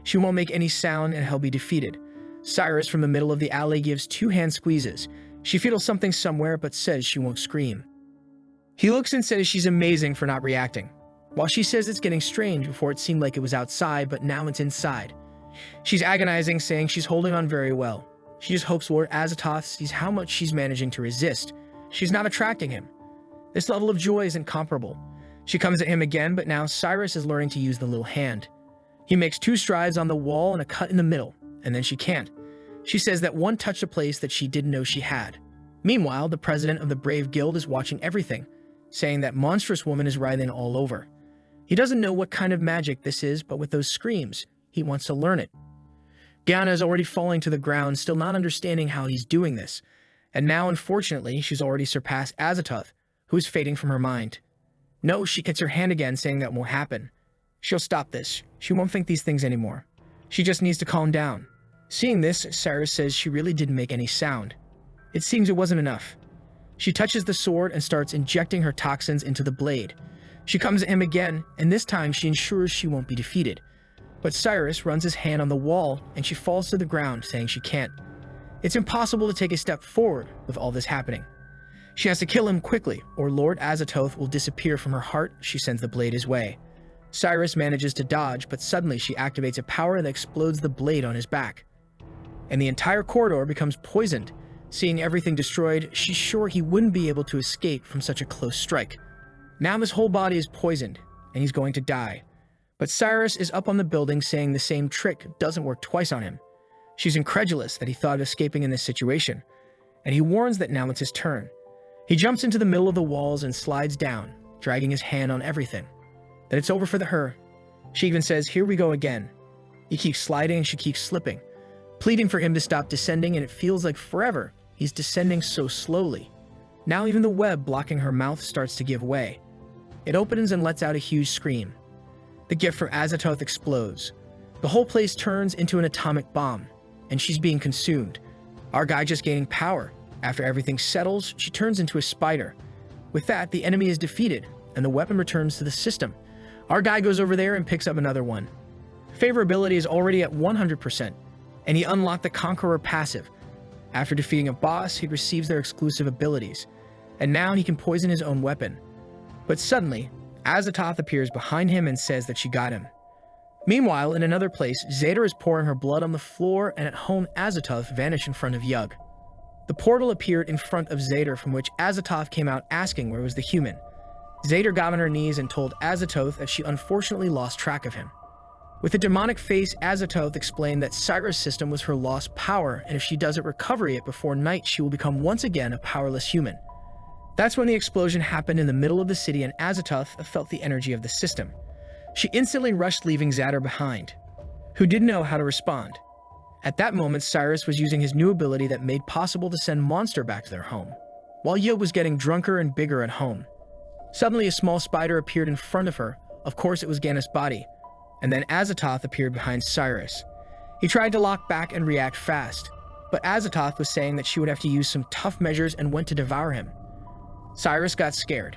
She won't make any sound and he'll be defeated. Cyrus, from the middle of the alley, gives 2 hand squeezes. She feels something somewhere, but says she won't scream. He looks and says she's amazing for not reacting, while she says it's getting strange. Before it seemed like it was outside, but now it's inside. She's agonizing, saying she's holding on very well. She just hopes Lord Azatoth sees how much she's managing to resist. She's not attracting him. This level of joy is incomparable. She comes at him again, but now Cyrus is learning to use the little hand. He makes 2 strides on the wall and a cut in the middle, and then she can't. She says that one touched a place that she didn't know she had. Meanwhile, the president of the Brave Guild is watching everything, saying that monstrous woman is writhing all over. He doesn't know what kind of magic this is, but with those screams, he wants to learn it. Ganna is already falling to the ground, still not understanding how he's doing this. And now, unfortunately, she's already surpassed Azatoth, who is fading from her mind. No, she gets her hand again, saying that won't happen. She'll stop this. She won't think these things anymore. She just needs to calm down. Seeing this, Cyrus says she really didn't make any sound. It seems it wasn't enough. She touches the sword and starts injecting her toxins into the blade. She comes at him again, and this time she ensures she won't be defeated. But Cyrus runs his hand on the wall, and she falls to the ground, saying she can't. It's impossible to take a step forward with all this happening. She has to kill him quickly, or Lord Azatoth will disappear from her heart. She sends the blade his way. Cyrus manages to dodge, but suddenly she activates a power that explodes the blade on his back. And the entire corridor becomes poisoned. Seeing everything destroyed, she's sure he wouldn't be able to escape from such a close strike. Now his whole body is poisoned, and he's going to die. But Cyrus is up on the building, saying the same trick doesn't work twice on him. She's incredulous that he thought of escaping in this situation, and he warns that now it's his turn. He jumps into the middle of the walls and slides down, dragging his hand on everything. That it's over for her. She even says, "Here we go again." He keeps sliding and she keeps slipping, pleading for him to stop descending, and it feels like forever. He's descending so slowly. Now even the web blocking her mouth starts to give way. It opens and lets out a huge scream. The gift from Azatoth explodes. The whole place turns into an atomic bomb, and she's being consumed. Our guy just gaining power. After everything settles, she turns into a spider. With that, the enemy is defeated, and the weapon returns to the system. Our guy goes over there and picks up another one. Favorability is already at 100%, and he unlocked the Conqueror passive. After defeating a boss, he receives their exclusive abilities, and now he can poison his own weapon. But suddenly, Azatoth appears behind him and says that she got him. Meanwhile, in another place, Zeta is pouring her blood on the floor, and at home, Azatoth vanished in front of Yug. The portal appeared in front of Zeta, from which Azatoth came out asking where was the human. Zeta got on her knees and told Azatoth that she unfortunately lost track of him. With a demonic face, Azatoth explained that Cyrus' system was her lost power, and if she doesn't recover it before night, she will become once again a powerless human. That's when the explosion happened in the middle of the city, and Azatoth felt the energy of the system. She instantly rushed, leaving Zadar behind, who didn't know how to respond. At that moment, Cyrus was using his new ability that made possible to send Monster back to their home, while Yo was getting drunker and bigger at home. Suddenly, a small spider appeared in front of her. Of course, it was Ganna's body. And then Azatoth appeared behind Cyrus. He tried to lock back and react fast, but Azatoth was saying that she would have to use some tough measures and went to devour him. Cyrus got scared.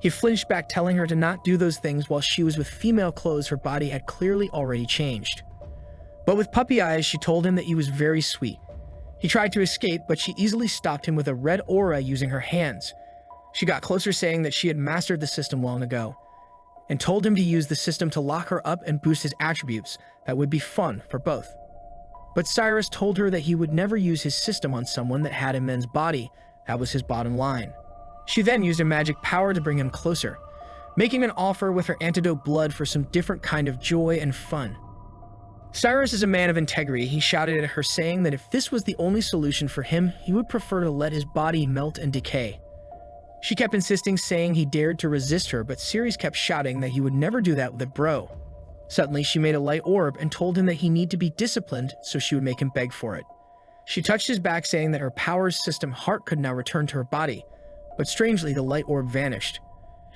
He flinched back, telling her to not do those things. While she was with female clothes, her body had clearly already changed. But with puppy eyes, she told him that he was very sweet. He tried to escape, but she easily stopped him with a red aura using her hands. She got closer, saying that she had mastered the system long ago, and told him to use the system to lock her up and boost his attributes. That would be fun for both. But Cyrus told her that he would never use his system on someone that had a man's body, That was his bottom line. She then used a magic power to bring him closer, making an offer with her antidote blood for some different kind of joy and fun. Cyrus is a man of integrity. He shouted at her, saying that if this was the only solution for him, he would prefer to let his body melt and decay. She kept insisting, saying he dared to resist her, but Ceres kept shouting that he would never do that with a bro. Suddenly, she made a light orb and told him that he needed to be disciplined, so she would make him beg for it. She touched his back, saying that her powers system heart could now return to her body, but strangely, the light orb vanished.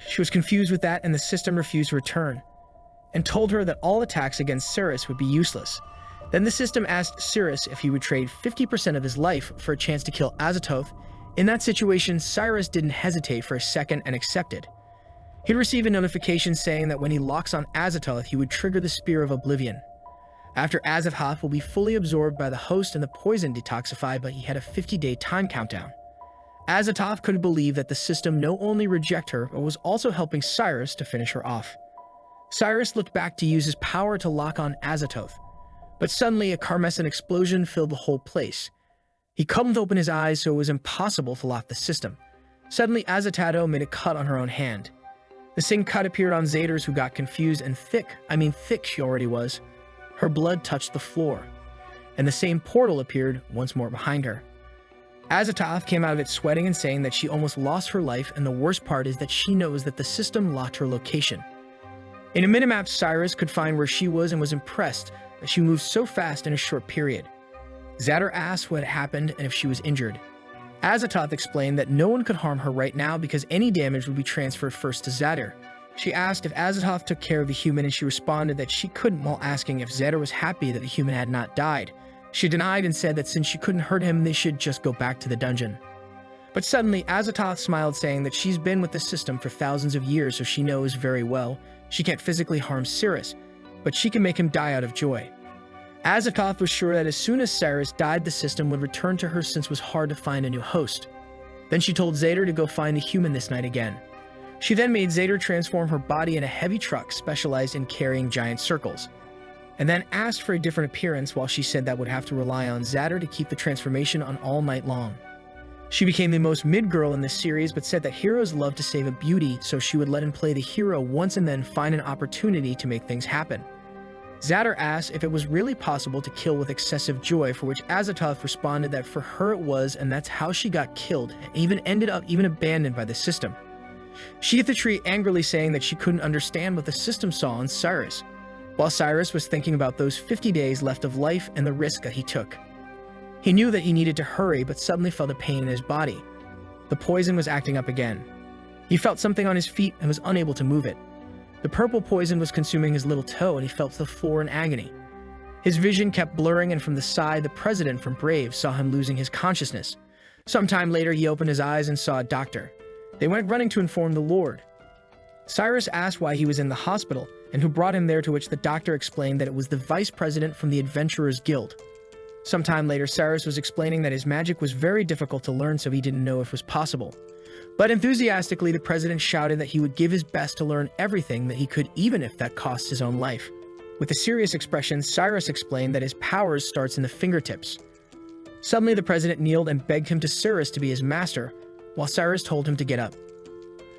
She was confused with that, and the system refused to return, and told her that all attacks against Ceres would be useless. Then the system asked Ceres if he would trade 50% of his life for a chance to kill Azatoth. In that situation, Cyrus didn't hesitate for a second and accepted. He'd receive a notification saying that when he locks on Azatoth, he would trigger the Spear of Oblivion. After Azatoth will be fully absorbed by the host and the poison detoxified, but he had a 50-day time countdown. Azatoth couldn't believe that the system not only rejected her, but was also helping Cyrus to finish her off. Cyrus looked back to use his power to lock on Azatoth, but suddenly a carmescent explosion filled the whole place. He couldn't open his eyes, so it was impossible to lock the system. Suddenly, Azatato made a cut on her own hand. The same cut appeared on Zader's, who got confused, and thick she already was. Her blood touched the floor, and the same portal appeared once more behind her. Azatoth came out of it sweating and saying that she almost lost her life, and the worst part is that she knows that the system locked her location. In a minimap, Cyrus could find where she was and was impressed that she moved so fast in a short period. Zader asked what had happened and if she was injured. Azatoth explained that no one could harm her right now because any damage would be transferred first to Zader. She asked if Azatoth took care of the human, and she responded that she couldn't, while asking if Zader was happy that the human had not died. She denied and said that since she couldn't hurt him, they should just go back to the dungeon. But suddenly, Azatoth smiled, saying that she's been with the system for thousands of years, so she knows very well she can't physically harm Cyrus, but she can make him die out of joy. Azatoth was sure that as soon as Cyrus died, the system would return to her, since it was hard to find a new host. Then she told Zader to go find the human this night again. She then made Zader transform her body in a heavy truck specialized in carrying giant circles, and then asked for a different appearance, while she said that would have to rely on Zader to keep the transformation on all night long. She became the most mid-girl in this series, but said that heroes love to save a beauty, so she would let him play the hero once and then find an opportunity to make things happen. Zader asked if it was really possible to kill with excessive joy, for which Azatoth responded that for her it was, and that's how she got killed, and even ended up abandoned by the system. She hit the tree angrily, saying that she couldn't understand what the system saw in Cyrus, while Cyrus was thinking about those 50 days left of life and the risk that he took. He knew that he needed to hurry, but suddenly felt a pain in his body. The poison was acting up again. He felt something on his feet and was unable to move it. The purple poison was consuming his little toe, and he felt the floor in agony. His vision kept blurring, and from the side, the president from Brave saw him losing his consciousness. Sometime later, he opened his eyes and saw a doctor. They went running to inform the Lord. Cyrus asked why he was in the hospital and who brought him there, to which the doctor explained that it was the vice president from the Adventurers Guild. Sometime later, Cyrus was explaining that his magic was very difficult to learn, so he didn't know if it was possible. But enthusiastically, the president shouted that he would give his best to learn everything that he could, even if that cost his own life. With a serious expression, Cyrus explained that his powers starts in the fingertips. Suddenly, the president kneeled and begged him to Cyrus to be his master, while Cyrus told him to get up.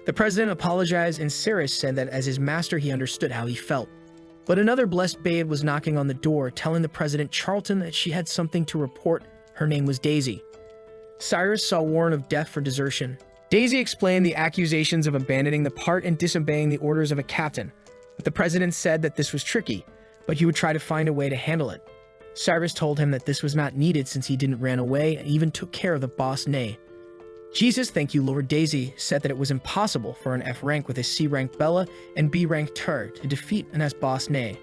The president apologized, and Cyrus said that as his master he understood how he felt. But another blessed babe was knocking on the door, telling the president Charlton that she had something to report. Her name was Daisy. Cyrus saw warrant of death for desertion. Daisy explained the accusations of abandoning the part and disobeying the orders of a captain, but the president said that this was tricky, but he would try to find a way to handle it. Cyrus told him that this was not needed, since he didn't ran away and even took care of the boss Nay. Jesus, thank you, Lord. Daisy said that it was impossible for an F rank with a C rank Bella and B rank Tur to defeat an S boss Nay.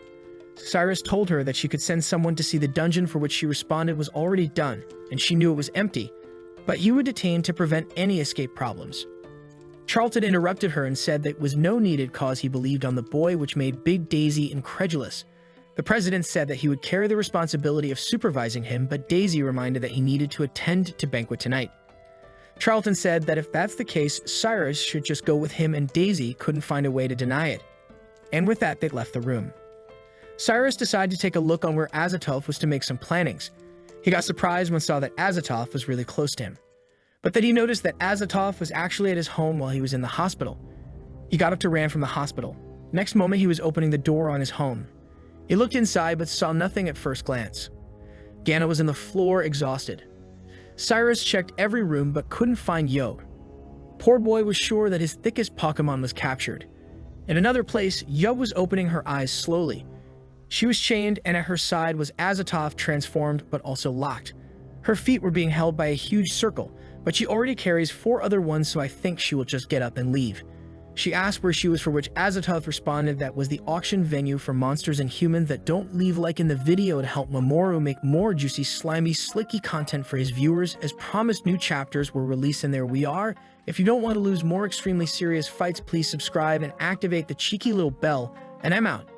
Cyrus told her that she could send someone to see the dungeon, for which she responded was already done, and she knew it was empty, but he would detain to prevent any escape problems. Charlton interrupted her and said that it was no needed, cause he believed on the boy, which made Big Daisy incredulous. The president said that he would carry the responsibility of supervising him, but Daisy reminded that he needed to attend to banquet tonight. Charlton said that if that's the case, Cyrus should just go with him, and Daisy couldn't find a way to deny it. And with that, they left the room. Cyrus decided to take a look on where Azatoth was to make some plannings. He got surprised when saw that Azatoth was really close to him. but then he noticed that Azatov was actually at his home while he was in the hospital. He got up to run from the hospital. Next moment, he was opening the door on his home. He looked inside but saw nothing at first glance. Gana was on the floor, exhausted. Cyrus checked every room but couldn't find Yo. Poor boy was sure that his thickest Pokemon was captured. In another place, Yo was opening her eyes slowly. She was chained, and at her side was Azatov, transformed but also locked. Her feet were being held by a huge circle, but she already carries 4 other ones, so I think she will just get up and leave. She asked where she was, for which Azatov responded that was the auction venue for monsters and humans that don't leave like in the video to help Mamoru make more juicy, slimy, slicky content for his viewers. As promised, new chapters were released and there we are. If you don't want to lose more extremely serious fights, please subscribe and activate the cheeky little bell, and I'm out.